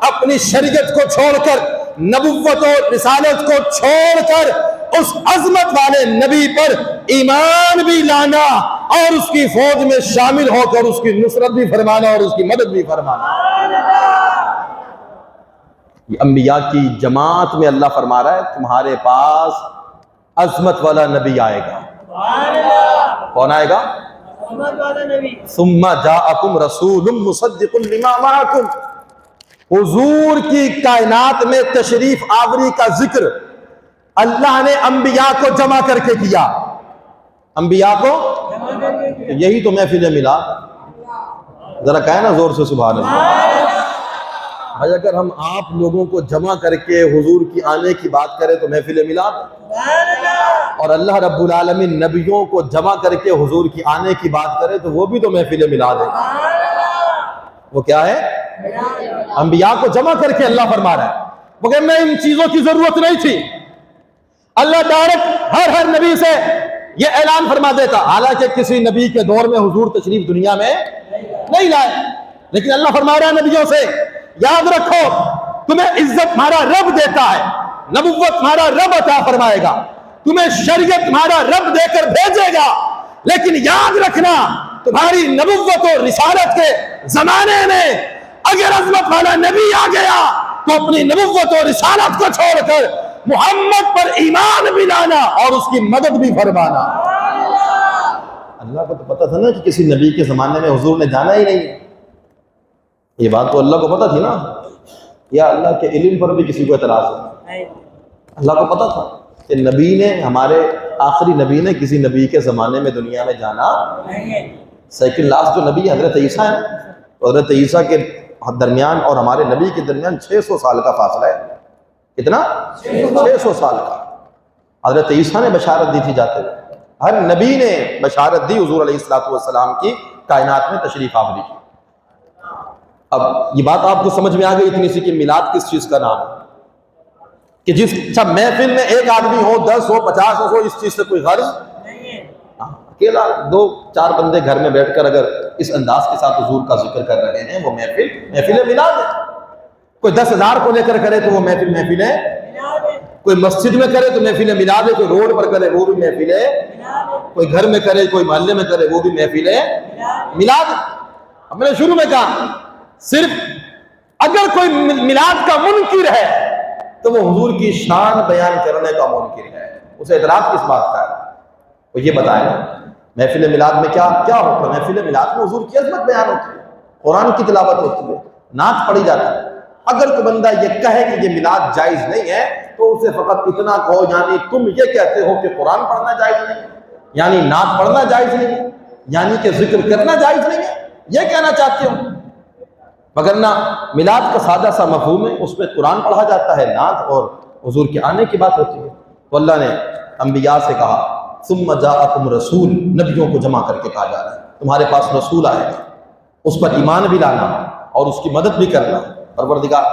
اپنی شریعت کو چھوڑ کر، نبوت اور رسالت کو چھوڑ کر اس عظمت والے نبی پر ایمان بھی لانا اور اس کی فوج میں شامل ہو کر اس کی نصرت بھی فرمانا اور اس کی مدد بھی فرمانا۔ یہ انبیاء کی جماعت میں اللہ فرما رہا ہے تمہارے پاس عظمت والا نبی آئے گا۔ کون آئے گا؟ ثم جاءکم رسول مصدق لما معکم، حضور کی کائنات میں تشریف آوری کا ذکر اللہ نے انبیاء کو جمع کر کے کیا، انبیاء کو، یہی تو محفل میلاد، ذرا کہے نا زور سے سبحان اللہ۔ بھائی اگر ہم آپ لوگوں کو جمع کر کے حضور کی آنے کی بات کریں تو محفل میلاد، اور اللہ رب العالمین نبیوں کو جمع کر کے حضور کی آنے کی بات کرے تو وہ بھی تو محفل میلاد ہے۔ وہ کیا ہے؟ انبیاء کو جمع کر کے اللہ فرما رہا ہے، مگر میں ان چیزوں کی ضرورت نہیں تھی، اللہ ڈائریکٹ ہر نبی سے یہ اعلان فرما دیتا، حالانکہ کسی نبی کے دور میں حضور تشریف دنیا میں نہیں لائے، لیکن اللہ فرما رہا ہے نبیوں سے یاد رکھو تمہیں عزت تمہارا رب دیتا ہے، نبوت تمہارا رب عطا فرمائے گا، تمہیں شریعت تمہارا رب دے کر بھیجے گا، لیکن یاد رکھنا تمہاری نبوت اور رسالت کے زمانے میں اگر عظمت والا نبی آ گیا تو اپنی نبوت اور رسالت کو چھوڑ کر محمد پر ایمان بھی لانا اور اس کی مدد بھی فرمانا۔ اللہ کو تو پتا تھا نا کہ کسی نبی کے زمانے میں حضور نے جانا ہی نہیں، یہ بات تو اللہ کو پتا تھی نا، یا اللہ کے علم پر بھی کسی کو اعتراض ہے؟ اللہ کو پتا تھا کہ نبی نے، ہمارے آخری نبی نے کسی نبی کے زمانے میں دنیا میں جانا سیکنڈ لاسٹ جو نبی حضرت عیسیٰ ہیں، تو حضرت عیسیٰ کے درمیان اور ہمارے نبی کے درمیان 600 سال کا فاصلہ ہے۔ کتنا؟ 600 سال کا۔ حضرت عیسیٰ نے بشارت دی تھی جاتے ہوئے، ہر نبی نے بشارت دی حضور علیہ السلام کی کائنات میں تشریف آوری کی۔ اب یہ بات آپ کو سمجھ میں آ گئی اتنی سی کہ میلاد کس چیز کا نام ہے، کہ جس محفل میں ایک آدمی ہو، 10 ہو، 50 ہو، اس چیز سے کوئی غرض نہیں، اکیلا 2-4 بندے گھر میں بیٹھ کر اگر اس انداز کے ساتھ حضور کا ذکر کر رہے ہیں وہ محفل میلاد ہے۔ کوئی 10,000 کو لے کر کرے تو وہ محفل ہے، کوئی مسجد میں کرے تو محفل میلاد ہے، کوئی روڈ پر کرے وہ بھی محفل ہے، کوئی گھر میں کرے کوئی محلے میں کرے وہ بھی محفل ہے میلاد۔ اب میں نے شروع میں کہا صرف اگر کوئی میلاد کا منکر ہے تو وہ حضور کی شان بیان کرنے کا منکر ہے، اسے اعتراض کس بات کا ہے؟ وہ یہ بتائیں محفل میلاد میں کیا ہوتا ہے؟ محفل میلاد میں حضور کی عظمت بیان ہوتی ہے، قرآن کی تلاوت ہوتی ہے، نعت پڑھی جاتی ہے۔ اگر کوئی بندہ یہ کہے کہ یہ میلاد جائز نہیں ہے تو اسے فقط اتنا کہو یعنی تم یہ کہتے ہو کہ قرآن پڑھنا جائز نہیں ہے، یعنی نعت پڑھنا جائز نہیں ہے، یعنی کہ ذکر کرنا جائز نہیں ہے، یہ کہنا چاہتے ہو۔ مگر نہ میلاد کا سادہ سا مفہوم ہے، اس میں قرآن پڑھا جاتا ہے، نعت اور حضور کے آنے کی بات ہوتی ہے۔ تو اللہ نے انبیاء سے کہا ثم جاءکم رسول، نبیوں کو جمع کر کے کہا جا رہا ہے تمہارے پاس رسول آئے گا، اس پر ایمان بھی لانا اور اس کی مدد بھی کرنا۔ پروردگار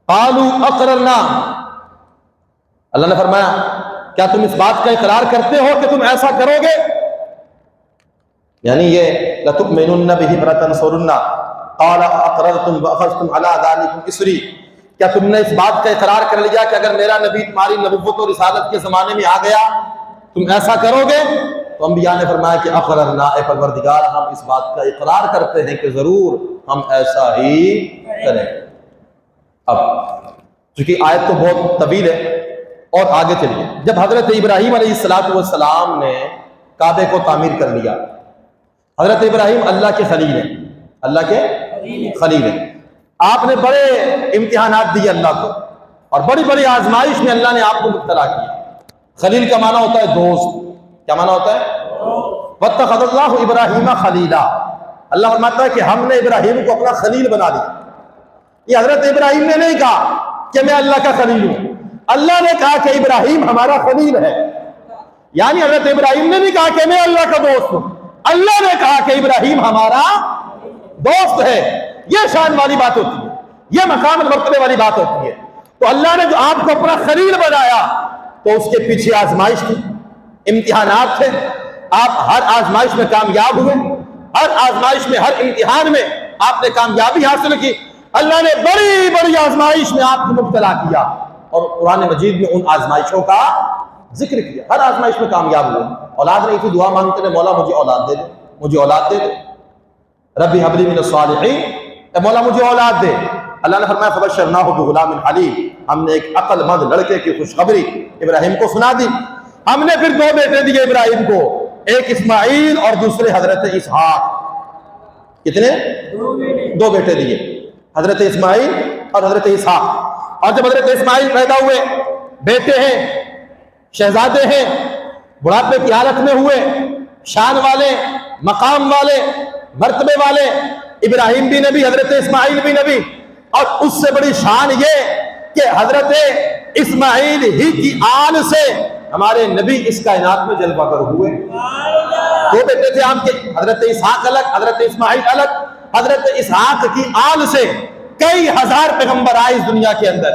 قالوا اقررنا، اللہ نے فرمایا کیا تم اس بات کا اقرار کرتے ہو کہ تم ایسا کرو گے؟ یعنی یہ لتؤمنن به ولتنصرن قال اقررتم واخذتم على ذلكم اسری، کیا تم نے اس بات کا اقرار کر لیا کہ اگر میرا نبی تمہاری نبوت اور رسالت کے زمانے میں آ گیا تم ایسا کرو گے؟ تو انبیاء نے فرمایا کہ اقررنا، اے پروردگار ہم اس بات کا اقرار کرتے ہیں کہ ضرور ہم ایسا ہی کریں۔ اب چونکہ آیت تو بہت طویل ہے اور آگے چلیے، جب حضرت ابراہیم علیہ السلام نے کعبے کو تعمیر کر لیا، حضرت ابراہیم اللہ کے خلیل ہیں، اللہ کے خلیل ہیں، آپ نے بڑے امتحانات دیے اللہ کو اور بڑی بڑی آزمائش میں اللہ نے آپ کو مبتلا کیا۔ خلیل کا معنی ہوتا ہے دوست، کیا معنی ہوتا ہے؟ واتخذ اللہ ابراہیم خلیلا، اللہ فرماتا ہے کہ ہم نے ابراہیم کو اپنا خلیل بنا دیا۔ یہ حضرت ابراہیم نے نہیں کہا کہ میں اللہ کا خلیل ہوں، اللہ نے کہا کہ ابراہیم ہمارا خلیل ہے، یعنی حضرت ابراہیم نے نہیں کہا کہ میں اللہ کا دوست ہوں، اللہ نے کہا کہ ابراہیم ہمارا دوست ہے۔ یہ شان والی بات ہوتی ہے، یہ مقام مرتبے والی بات ہوتی ہے۔ تو اللہ نے جو آپ کو اپنا خلیل بنایا تو اس کے پیچھے آزمائش تھی، امتحانات تھے، آپ ہر آزمائش میں کامیاب ہوئے، ہر آزمائش میں، ہر امتحان میں آپ نے کامیابی حاصل کی۔ اللہ نے بڑی بڑی آزمائش میں آپ کو مبتلا کیا اور قرآن مجید میں ان آزمائشوں کا ذکر کیا، ہر آزمائش میں کامیاب ہوئے۔ اولاد نہیں تھی، دعا مانگتے رہے مولا مجھے اولاد دے دے، مجھے اولاد دے دے، ربی حب لی من الصالحین، اے مولا مجھے اولاد دے۔ اللہ نے فرمایا فبشرناہ بغلام حلیم، ہم نے ایک عقل مند لڑکے کی خوشخبری ابراہیم کو سنا دی۔ ہم نے پھر دو بیٹے دیے ابراہیم کو، ایک اسماعیل اور دوسرے حضرت اسحاق۔ کتنے؟ دو بیٹے دیے، حضرت اسماعیل اور حضرت اسحاق۔ اور جب حضرت اسماعیل پیدا ہوئے، بیٹے ہیں، شہزادے ہیں، بڑھاپے کی حالت میں ہوئے، شان والے، مقام والے، مرتبے والے، ابراہیم بھی نبی، حضرت اسماعیل بھی نبی، اور اس سے بڑی شان یہ کہ حضرت اسماعیل ہی کی آل سے ہمارے نبی اس کائنات میں جلوہ گر ہوئے۔ دو بیٹے تھے آپ کے، حضرت اسحاق الگ، حضرت اسماعیل الگ۔ حضرت اسحاق کی آل سے کئی ہزار پیغمبر آئے اس دنیا کے اندر،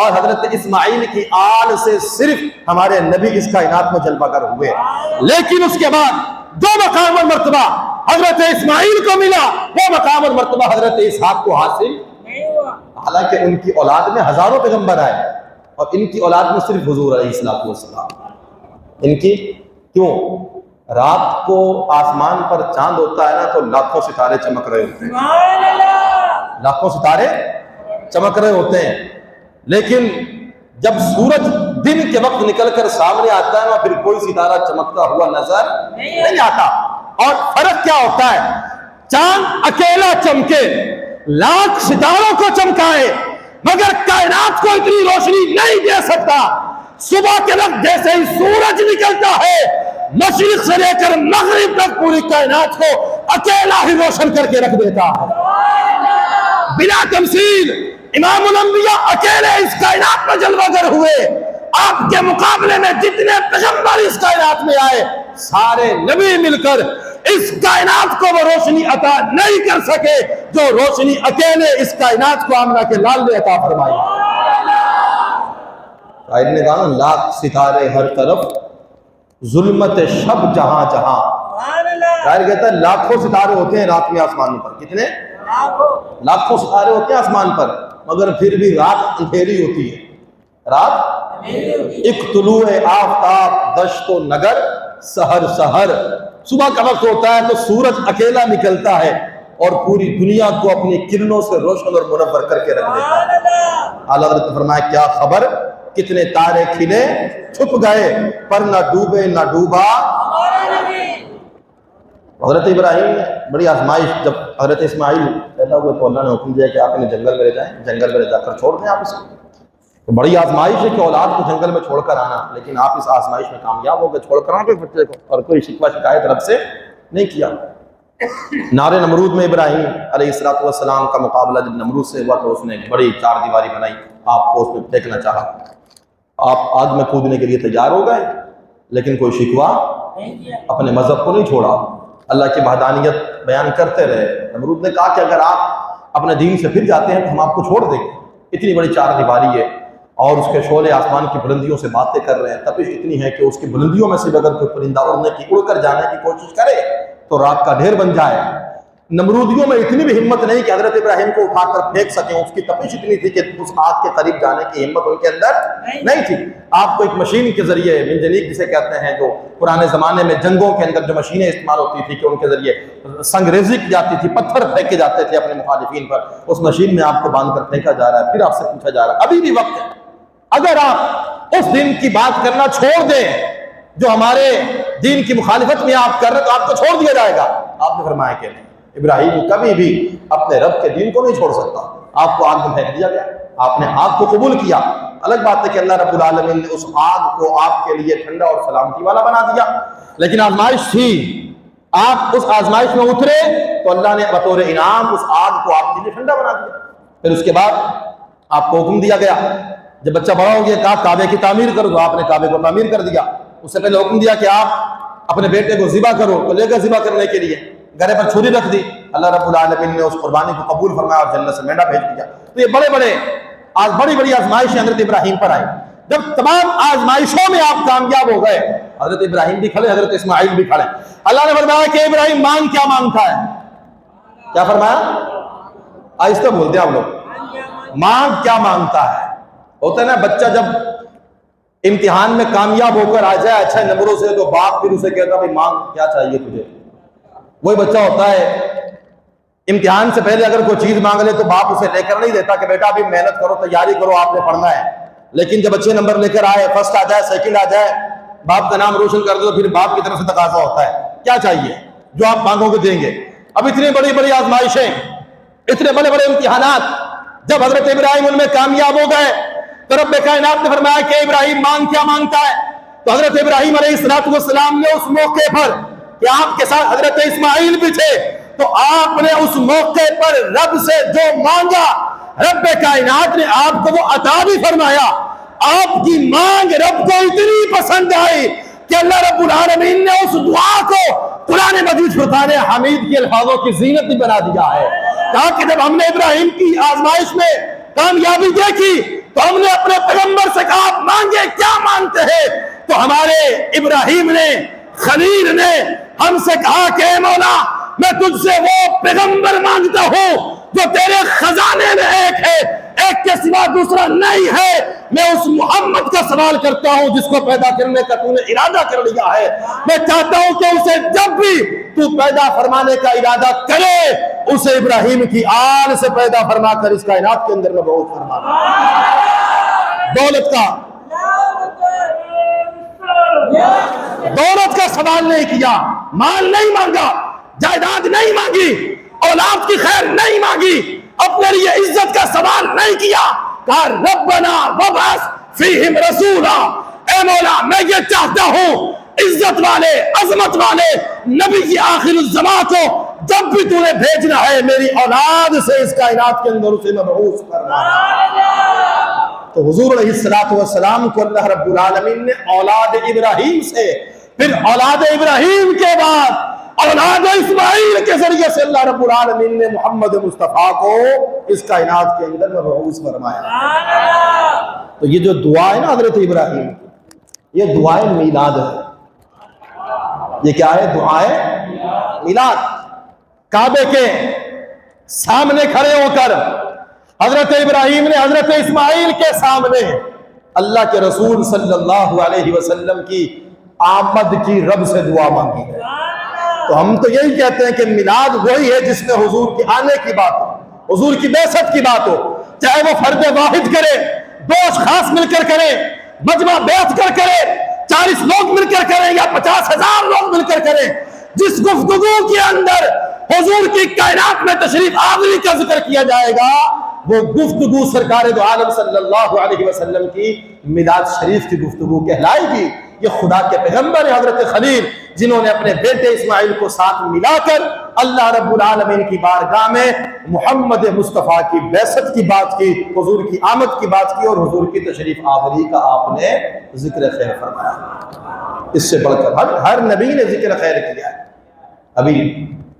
اور حضرت اسماعیل کی آل سے صرف ہمارے نبی اس کائنات میں جلوہ گر ہوئے۔ لیکن اس کے بعد دو مقام اور مرتبہ حضرت اسماعیل کو ملا، وہ مقام اور مرتبہ حضرت اسحاق کو حاصل، حالانکہ ان کی اولاد میں ہزاروں پیغمبر آئے اور ان کی اولاد میں صرف حضور علیہ السلام۔ ان کی کیوں؟ رات کو آسمان پر چاند ہوتا ہے نا تو لاکھوں ستارے چمک رہے ہوتے ہیں، لاکھوں ستارے چمک رہے ہوتے ہیں، لیکن جب سورج دن کے وقت نکل کر سامنے آتا ہے نا پھر کوئی ستارہ چمکتا ہوا نظر نہیں آتا۔ اور فرق کیا ہوتا ہے؟ چاند اکیلا چمکے، لاکھ ستاروں کو چمکائے، مگر کائنات کو اتنی روشنی نہیں دے سکتا۔ صبح کے وقت جیسے ہی سورج نکلتا ہے مشرق سے لے کر مغرب تک پوری کائنات کو اکیلا ہی روشن کر کے رکھ دیتا ہے، بلا تمثیل۔ امام الانبیاء اکیلے اس کائنات میں جلوہ گر ہوئے، آپ کے مقابلے میں جتنے پیغمبر اس کائنات میں آئے سارے نبی مل کر اس کائنات کو وہ روشنی عطا نہیں کر سکے جو روشنی اکیلے اس کائنات کو آمنہ کے لال نے عطا فرمائی۔ شاعر نے کہا نا لاکھ ستارے ہر طرف، ظلمت شب جہاں جہاں۔ شاعر کہتا ہے لاکھوں ستارے ہوتے ہیں رات میں آسمان پر، کتنے؟ لاکھوں ستارے ہوتے ہیں آسمان پر، مگر پھر بھی رات اندھیری ہوتی ہے، رات ایک طلوع آفتاب دشت و نگر سحر سحر۔ صبح کا وقت ہوتا ہے تو سورج اکیلا نکلتا ہے اور پوری دنیا کو اپنی کرنوں سے روشن اور منور کر کے رکھ دیتا ہے۔ اعلیٰ حضرت نے فرمایا کیا خبر کتنے تارے کھلے چھپ گئے پر نہ ڈوبے نہ ڈوبا۔ حضرت ابراہیم نے بڑی آزمائش، جب حضرت اسماعیل پیدا ہوئے تو اللہ نے حکم دیا کہ آپ انہیں جنگل میں لے جائیں، جنگل میں لے جا کر چھوڑ دیں آپ اس کو۔ تو بڑی آزمائش ہے کہ اولاد کو جنگل میں چھوڑ کر آنا، لیکن آپ اس آزمائش میں کامیاب ہو گئے، چھوڑ کر آنا کوئی بچے کو، اور کوئی شکوہ شکایت رب سے نہیں کیا۔ نار نمرود میں ابراہیم علیہ السلام کا مقابلہ جب نمرود سے ہوا تو اس نے بڑی چار دیواری بنائی، آپ کو اس میں پھینکنا چاہا، آپ آگ میں کودنے کے لیے تیار ہو گئے، لیکن کوئی شکوہ اپنے مذہب کو نہیں چھوڑا، اللہ کی وحدانیت بیان کرتے رہے۔ نمرود نے کہا کہ اگر آپ اپنے دین سے پھر جاتے ہیں تو ہم آپ کو چھوڑ دیں گے، اتنی بڑی چار دیواری ہے اور اس کے شعلے آسمان کی بلندیوں سے باتیں کر رہے ہیں، تپش اتنی ہے کہ اس کی بلندیوں میں سے اگر کوئی پرندہ اڑنے کی اڑ کر جانے کی کوشش کرے تو رات کا ڈھیر بن جائے۔ نمرودیوں میں اتنی بھی ہمت نہیں کہ حضرت ابراہیم کو اٹھا کر پھینک سکیں، اس کی تپش اتنی تھی کہ اس آگ کے قریب جانے کی ہمت ان کے اندر نہیں تھی۔ آپ کو ایک مشین کے ذریعے، منجنیق جسے کہتے ہیں، جو پرانے زمانے میں جنگوں کے اندر جو مشینیں استعمال ہوتی تھی کہ ان کے ذریعے سنگریزی کی جاتی تھی، پتھر پھینکے جاتے تھے اپنے مخالفین پر، اس مشین میں آپ کو باندھ کر پھینکا جا رہا ہے، پھر آپ سے پوچھا جا رہا ہے ابھی بھی وقت ہے، اگر آپ اس دین کی بات کرنا چھوڑ دیں جو ہمارے دین کی مخالفت میں آپ کر رہے تو آپ کو چھوڑ دیا جائے گا۔ آپ نے فرمایا کہ نہیں، ابراہیم کبھی بھی اپنے رب کے دین کو نہیں چھوڑ سکتا، آپ کو آگ میں پھینک دیا گیا، آپ نے آگ کو قبول کیا، الگ بات ہے کہ اللہ رب العالمین نے اس آگ کو آپ کے لیے ٹھنڈا اور سلامتی والا بنا دیا، لیکن آزمائش تھی، آپ اس آزمائش میں اترے تو اللہ نے بطور انعام اس آگ کو آپ کے لیے ٹھنڈا بنا دیا۔ پھر اس کے بعد آپ کو حکم دیا گیا، جب بچہ بڑا ہو گیا کہا کعبے کی تعمیر کرو، تو آپ نے کعبے کو تعمیر کر دیا۔ اس سے پہلے حکم دیا کہ آپ اپنے بیٹے کو ذبح کرو، تو لے کر ذبح کرنے کے لیے گھر پر چھری رکھ دی، اللہ رب العالمین نے اس قربانی کو قبول فرمایا اور جنت سے مینڈا بھیج دیا۔ تو یہ بڑی بڑی آزمائشیں حضرت ابراہیم پر آئی۔ جب تمام آزمائشوں میں آپ کامیاب ہو گئے، حضرت ابراہیم بھی کھڑے، حضرت اسماعیل بھی کھڑے، اللہ نے فرمایا کہ ابراہیم مانگ کیا مانگتا ہے؟ کیا فرمایا؟ آہستہ بولتے ہیں آپ لوگ، مانگ کیا مانگتا ہے؟ ہوتا ہے نا بچہ جب امتحان میں کامیاب ہو کر آ جائے اچھے نمبروں سے تو باپ پھر اسے کہتا بھائی مانگ کیا چاہیے تجھے۔ وہی بچہ ہوتا ہے امتحان سے پہلے اگر کوئی چیز مانگ لے تو باپ اسے لے کر نہیں دیتا کہ بیٹا ابھی محنت کرو، تیاری کرو، آپ نے پڑھنا ہے، لیکن جب اچھے نمبر لے کر آئے، فرسٹ آ جائے، سیکنڈ آ جائے، باپ کا نام روشن کر دو، پھر باپ کی طرف سے تقاضا ہوتا ہے کیا چاہیے، جو آپ مانگو گے دیں گے۔ اب اتنی بڑی بڑی آزمائشیں، اتنے بڑے بڑے امتحانات، جب حضرت ابراہیم ان میں کامیاب ہو گئے تو رب کائنات نے فرمایا کہ ابراہیم مانگ کیا مانگتا ہے؟ تو حضرت ابراہیم علیہ السلام نے اس موقع پر کہ آپ کے ساتھ حضرت اسماعیل بھی تھے، تو آپ نے اس موقع پر رب سے جو مانگا رب کائنات نے آپ کو وہ عطا بھی فرمایا۔ آپ کی مانگ رب کو اتنی پسند آئی کہ اللہ رب العالمین نے اس دعا کو قرآن مجید فرقان حمید کے الفاظوں کی زینت بھی بنا دیا ہے۔ کہا کہ جب ہم نے ابراہیم کی آزمائش میں کامیابی دیکھی تو ہم نے اپنے پیغمبر سے کہا آپ مانگے کیا مانگتے ہیں؟ تو ہمارے ابراہیم نے، خلیل نے ہم سے کہا کہ اے مولا میں تجھ سے وہ پیغمبر مانگتا ہوں جو تیرے خزانے میں ایک ہے، ایک کے سوا دوسرا نہیں ہے۔ میں اس محمد کا سوال کرتا ہوں جس کو پیدا کرنے کا تو نے ارادہ کر لیا ہے، میں چاہتا ہوں کہ اسے جب بھی تو پیدا فرمانے کا ارادہ کرے اسے ابراہیم کی آل سے پیدا فرما کر اس کائنات کے اندر میں بہت فرما دولت کا سوال نہیں کیا، مال نہیں مانگا، جائیداد نہیں مانگی، اولاد کی خیر نہیں مانگی، اپنے لیے عزت کا سوال نہیں کیا، کہا ربنا وبعث فیہم رسولا، اے مولا میں یہ چاہتا ہوں عزت والے، عظمت والے نبی کی آخر الزمان کو جب بھی تو نے بھیجنا ہے میری اولاد سے اس کائنات کے اندر اسے مبعوث کرنا۔ تو حضور علیہ السلام کو اللہ رب العالمین نے اولاد ابراہیم سے، پھر اولاد ابراہیم کے بعد اولاد اسماعیل کے ذریعے سے اللہ رب العالمین نے محمد مصطفیٰ کو اس کائنات کے اندر مبعوث فرمایا۔ تو یہ جو دعا ہے نا حضرت ابراہیم کی، یہ دعائے میلاد ہے۔ یہ کیا ہے؟ دعائے میلاد۔ کعبے کے سامنے کھڑے ہو کر حضرت ابراہیم نے حضرت اسماعیل کے سامنے اللہ کے رسول صلی اللہ علیہ وسلم کی آمد کی رب سے دعا مانگی ہے۔ تو ہم تو یہی کہتے ہیں کہ میلاد وہی ہے جس میں حضور کے آنے کی بات ہو، حضور کی بعثت کی بات ہو، چاہے وہ فرد واحد کرے، دو اشخاص مل کر کرے، مجمع بیعت کر کرے، 40 لوگ مل کر کریں یا 50,000 لوگ مل کر کریں، جس گفتگو کے اندر حضور کی کائنات میں تشریف آوری کا ذکر کیا جائے گا وہ گفتگو سرکار دو عالم صلی اللہ علیہ وسلم کی میلاد شریف کی گفتگو کہلائے گی۔ یہ خدا کے پیغمبر حضرت خلیل جنہوں نے اپنے بیٹے اسماعیل کو ساتھ ملا کر اللہ رب العالمین کی بارگاہ میں محمد مصطفیٰ کی بعثت کی بات کی، حضور کی آمد کی بات کی اور حضور کی تشریف آوری کا آپ نے ذکر خیر فرمایا۔ اس سے بڑھ کر ہر نبی نے ذکر خیر کیا ہے۔ ابھی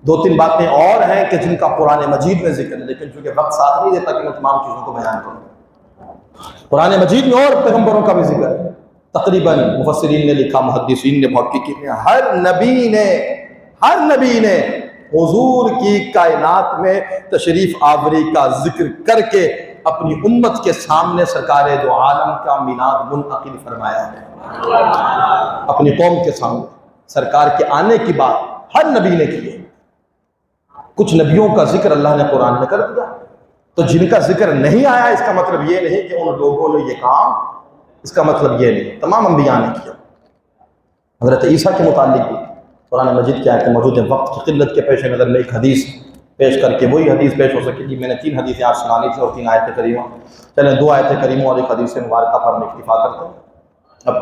2-3 باتیں اور ہیں کہ جن کا قرآن مجید میں ذکر ہے، لیکن چونکہ وقت ساتھ نہیں دیتا کہ میں تمام چیزوں کو بیان کروں۔ قرآن مجید میں اور پیغمبروں کا بھی ذکر ہے، تقریباً مفسرین نے لکھا، محدثین نے، محققین نے، ہر نبی نے حضور کی کائنات میں تشریف آوری کا ذکر کر کے اپنی امت کے سامنے سرکار دو عالم کا میلاد منعقد فرمایا ہے۔ اپنی قوم کے سامنے سرکار کے آنے کی بات ہر نبی نے کی ہے۔ کچھ نبیوں کا ذکر اللہ نے قرآن میں کر دیا، تو جن کا ذکر نہیں آیا اس کا مطلب یہ نہیں کہ ان لوگوں نے یہ کام، اس کا مطلب یہ نہیں، تمام انبیاء نے کیا۔ حضرت عیسیٰ کے متعلق بھی قرآن مجید کی آیت موجود ہے۔ وقت کی قلت کے پیش نظر میں ایک حدیث پیش کر کے وہی حدیث پیش ہو سکے گی۔ میں نے 3 حدیثیں آپ سنانی تھی اور 3 آیتیں کریمہ، چلیں 2 آیتیں کریمہ اور ایک حدیث مبارکہ پر ہم اکتفا کرتے ہیں۔ اب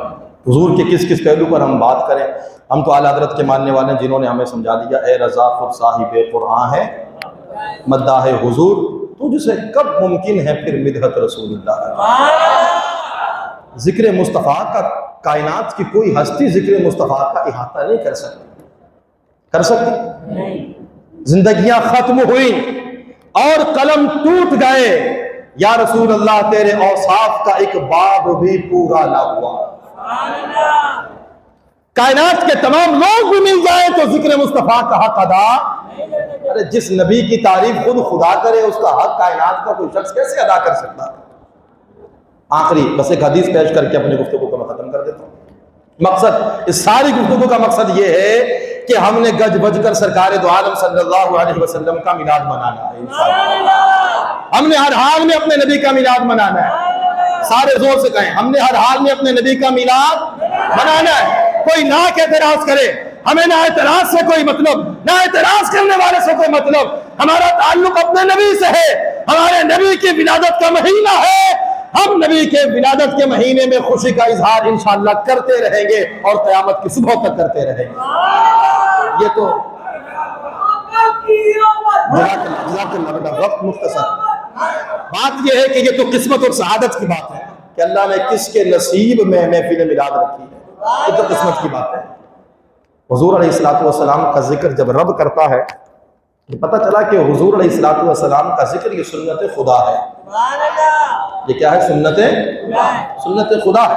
حضور کے کس کس پہلو پر ہم بات کریں؟ ہم تو اعلیٰ حضرت کے ماننے والے ہیں جنہوں نے ہمیں سمجھا دیا، اے رضا خود صاحب قرآن ہے، مداح حضور تجھ سے کب ممکن ہے پھر مدحت رسول اللہ۔ ذکر مصطفیٰ کا کائنات کی کوئی ہستی ذکر مصطفیٰ کا احاطہ نہیں کر سکتی، کر سکتی؟ زندگیاں ختم ہوئیں اور قلم ٹوٹ گئے، یا رسول اللہ تیرے اوصاف کا ایک باب بھی پورا نہ ہوا۔ کائنات کے تمام لوگ بھی مل جائیں تو ذکر مصطفیٰ کا حق ادا، ارے جس نبی کی تعریف خود خدا کرے اس کا حق کائنات کا کوئی شخص کیسے ادا کر سکتا ہے؟ آخری بس ایک حدیث پیش کر کے اپنے گفتگو کو میں ختم کر دیتا ہوں۔ مقصد اس ساری گفتگو کا مقصد یہ ہے کہ ہم نے گج بج کر سرکار دو عالم صلی اللہ علیہ وسلم کا میلاد منانا ہے انشاءاللہ۔ ہم نے ہر حال میں اپنے نبی کا میلاد منانا ہے، سارے زور سے کہیں، ہم نے ہر حال میں اپنے نبی کا میلاد منانا ہے۔ کوئی نہ اعتراض کرے، ہمیں نہ اعتراض سے کوئی مطلب، نہ اعتراض کرنے والے سے کوئی مطلب، ہمارا تعلق اپنے نبی سے ہے، ہمارے نبی کی ولادت کا مہینہ ہے، ہم نبی کے ولادت کے مہینے میں خوشی کا اظہار انشاءاللہ کرتے رہیں گے اور قیامت کی صبح تک کرتے رہیں گے۔ یہ تو جزاک اللہ بیٹا، وقت مختصر، بات یہ ہے کہ یہ تو قسمت اور سعادت کی بات ہے کہ اللہ نے کس کے نصیب میں محفل میلاد رکھی ہے، یہ تو قسمت کی بات ہے۔ حضور علیہ السلام کا ذکر جب رب کرتا ہے یہ پتہ چلا کہ حضور علیہ السلام کا ذکر یہ سنت خدا ہے۔ یہ کیا ہے؟ سنت خدا ہے۔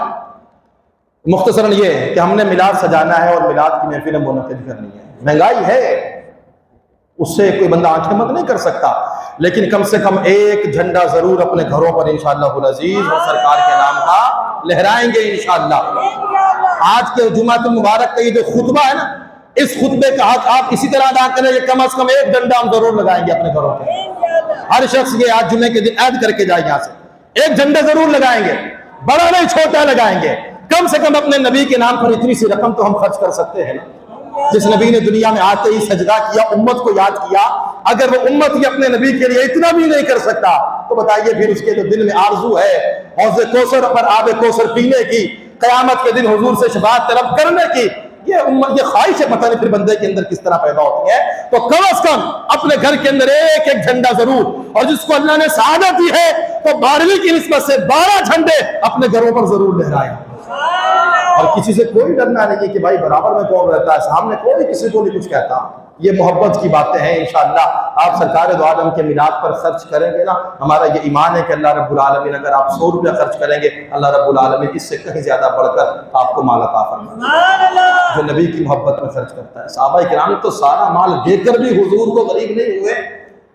مختصراً یہ ہے کہ ہم نے میلاد سجانا ہے اور میلاد کی محفل منعقد کرنی ہے۔ مہنگائی ہے، اس سے کوئی بندہ آنکھیں بند نہیں کر سکتا، لیکن کم سے کم ایک جھنڈا ضرور اپنے گھروں پر انشاءاللہ العزیز اور سرکار کے نام کا لہرائیں گے انشاءاللہ۔ آج کے جمعہ مبارک کا یہ جو خطبہ ہے نا، اس خطبے کا حق آپ اسی طرح ادا کریں کہ کم از کم ایک ڈنڈا ہم ضرور لگائیں گے اپنے گھروں پہ۔ ہر شخص یہ آج جمعے کے دن عید کر کے جائے یہاں سے، ایک جھنڈا ضرور لگائیں گے، بڑا نہیں چھوٹا لگائیں گے، کم سے کم اپنے نبی کے نام پر اتنی سی رقم تو ہم خرچ کر سکتے ہیں نا۔ جس نبی نے دنیا میں آتے ہی سجدہ کیا، امت کو یاد کیا، اگر وہ امت ہی اپنے نبی کے لیے اتنا بھی نہیں کر سکتا تو بتائیے پھر اس کے جو دل میں آرزو ہے حوض کوثر پر آب کوثر پینے کی، قیامت کے دن حضور سے شفاعت طلب کرنے کی، یہ خواہش ہے، پتہ نہیں پھر بندے کے اندر کس طرح پیدا ہوتی ہے۔ تو کم از کم اپنے گھر کے اندر ایک ایک جھنڈا ضرور، اور جس کو اللہ نے سعادت دی ہے تو 12ویں کی نسبت سے 12 جھنڈے اپنے گھروں پر ضرور لہرائیں، اور کسی سے کوئی ڈرنا نہیں ہے کہ بھائی برابر میں کون رہتا ہے، سامنے کوئی کسی کو نہیں کچھ کہتا۔ یہ محبت کی باتیں ہیں۔ انشاءاللہ آپ سرکار دو عالم کے میلاد پر خرچ کریں گے نا، ہمارا یہ ایمان ہے کہ اللہ رب العالمین اگر آپ 100 روپیہ خرچ کریں گے، اللہ رب العالمین اس سے کہیں زیادہ بڑھ کر آپ کو مال عطا فرمائے گا جو نبی کی محبت میں خرچ کرتا ہے۔ صحابہ کرام تو سارا مال دے کر بھی حضور کو غریب نہیں ہوئے۔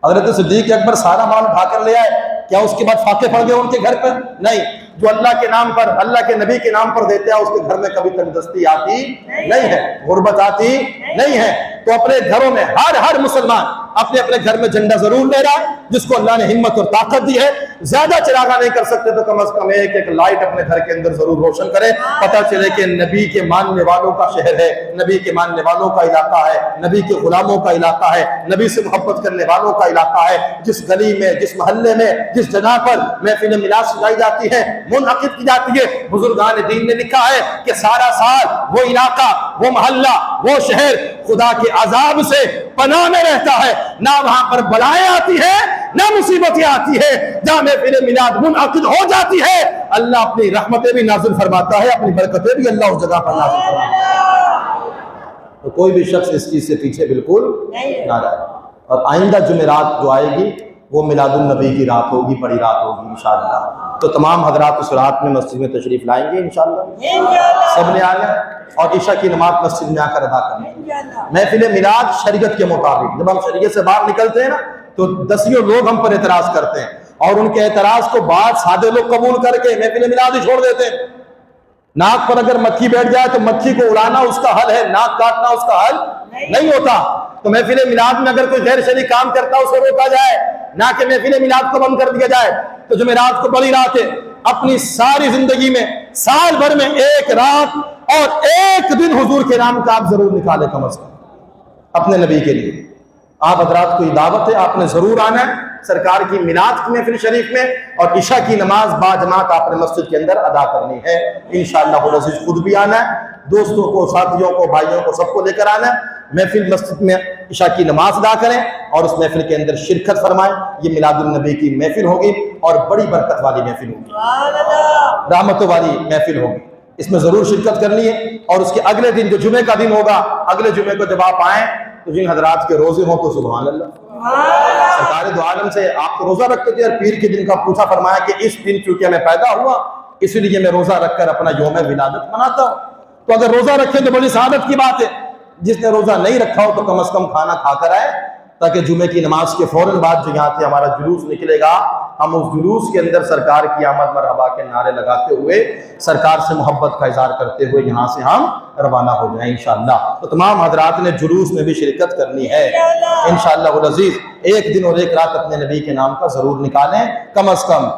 حضرت صدیق اکبر سارا مال اٹھا کر لے آئے، کیا اس کے بعد فاقے پڑ گئے ان کے گھر پر؟ نہیں، جو اللہ کے نام پر، اللہ کے نبی کے نام پر دیتے ہیں اس کے گھر میں کبھی تنگدستی آتی نہیں ہے، غربت آتی نہیں ہے۔ تو اپنے گھروں میں ہر مسلمان اپنے اپنے گھر میں جھنڈا ضرور لے رہا ہے، جس کو اللہ نے ہمت اور طاقت دی ہے۔ زیادہ چراغاں نہیں کر سکتے تو کم از کم ایک لائٹ اپنے گھر کے اندر ضرور روشن کریں، پتہ چلے کہ نبی کے ماننے والوں کا شہر ہے، نبی کے ماننے والوں کا علاقہ ہے، نبی کے غلاموں کا علاقہ ہے، نبی سے محبت کرنے والوں کا علاقہ ہے۔ جس گلی میں، جس محلے میں، جس جگہ پر محفل میلاد سجائی جاتی ہے، منعقد کی جاتی ہے، بزرگان دین نے لکھا ہے کہ سارا سال وہ علاقہ، وہ محلہ، وہ شہر خدا کے عذاب سے پناہ میں رہتا ہے، نہ وہاں پر بلائیں آتی ہے نہ مصیبتیں آتی ہے۔ جہاں محفل میلاد منعقد ہو جاتی ہے، اللہ اپنی رحمتیں بھی نازل فرماتا ہے، اپنی برکتیں بھی اللہ اس جگہ پر نازل فرماتا ہے۔ تو کوئی بھی شخص اس چیز سے پیچھے بالکل نہ رہے۔ اور آئندہ جمعرات جو آئے گی وہ میلاد النبی کی رات ہوگی، بڑی رات ہوگی انشاءاللہ۔ تو تمام حضرات اس رات میں مسجد میں تشریف لائیں گے انشاءاللہ، سب نے آنا اور عشاء کی نماز مسجد میں آ کر ادا کرنی۔ محفل میلاد شریعت کے مطابق، جب ہم شریعت سے باہر نکلتے ہیں نا تو دسیوں لوگ ہم پر اعتراض کرتے ہیں، اور ان کے اعتراض کو بعض سادے لوگ قبول کر کے محفل میلاد ہی چھوڑ دیتے ہیں۔ ناک پر اگر مکھی بیٹھ جائے تو مکھی کو اڑانا اس کا حل ہے، ناک کاٹنا اس کا حل نہیں ہوتا۔ تو محفل میلاد میں اگر کوئی غیر شرعی کام کرتا ہے اسے روکا جائے، نہ کہ محفل میلاد کو بند کر دیا جائے۔ تو جمعرات کو بڑی رات ہے، اپنی ساری زندگی میں سال بھر میں ایک رات اور ایک دن حضور کے نام کا آپ ضرور نکالیں، کم از کم اپنے نبی کے لیے۔ آپ حضرات کو یہ دعوت ہے، آپ نے ضرور آنا ہے سرکار کی میلاد کی محفل شریف میں، اور عشاء کی نماز با جماعت آپ نے مسجد کے اندر ادا کرنی ہے انشاءاللہ العزیز۔ خود بھی آنا ہے، دوستوں کو، ساتھیوں کو، بھائیوں کو، سب کو لے کر آنا ہے۔ محفل مسجد میں عشاء کی نماز ادا کریں اور اس محفل کے اندر شرکت فرمائیں۔ یہ میلاد النبی کی محفل ہوگی اور بڑی برکت والی محفل ہوگی، رحمتوں والی محفل ہوگی، اس میں ضرور شرکت کرنی ہے۔ اور اس کے اگلے دن جو جمعے کا دن ہوگا، اگلے جمعے کو جب آپ آئیں تو جن حضرات کے روزے ہوں تو سبحان اللہ، سرکار دو عالم سے آپ روزہ رکھتے تھے اور پیر کے دن کا پوچھا، فرمایا کہ اس دن چونکہ میں پیدا ہوا اس لیے میں روزہ رکھ کر اپنا یوم ولادت مناتا ہوں۔ تو اگر روزہ رکھیں تو بڑی سعادت کی بات ہے۔ جس نے روزہ نہیں رکھا ہو تو کم از کم کھانا کھا کر آئے، تاکہ جمعے کی نماز کے فوراً بعد جو یہاں سے ہمارا جلوس نکلے گا، ہم اس جلوس کے اندر سرکار کی آمد مرحبا کے نعرے لگاتے ہوئے، سرکار سے محبت کا اظہار کرتے ہوئے یہاں سے ہم روانہ ہو جائیں انشاءاللہ۔ تو تمام حضرات نے جلوس میں بھی شرکت کرنی ہے انشاءاللہ العزیز۔ ایک دن اور ایک رات اپنے نبی کے نام کا ضرور نکالیں، کم از کم۔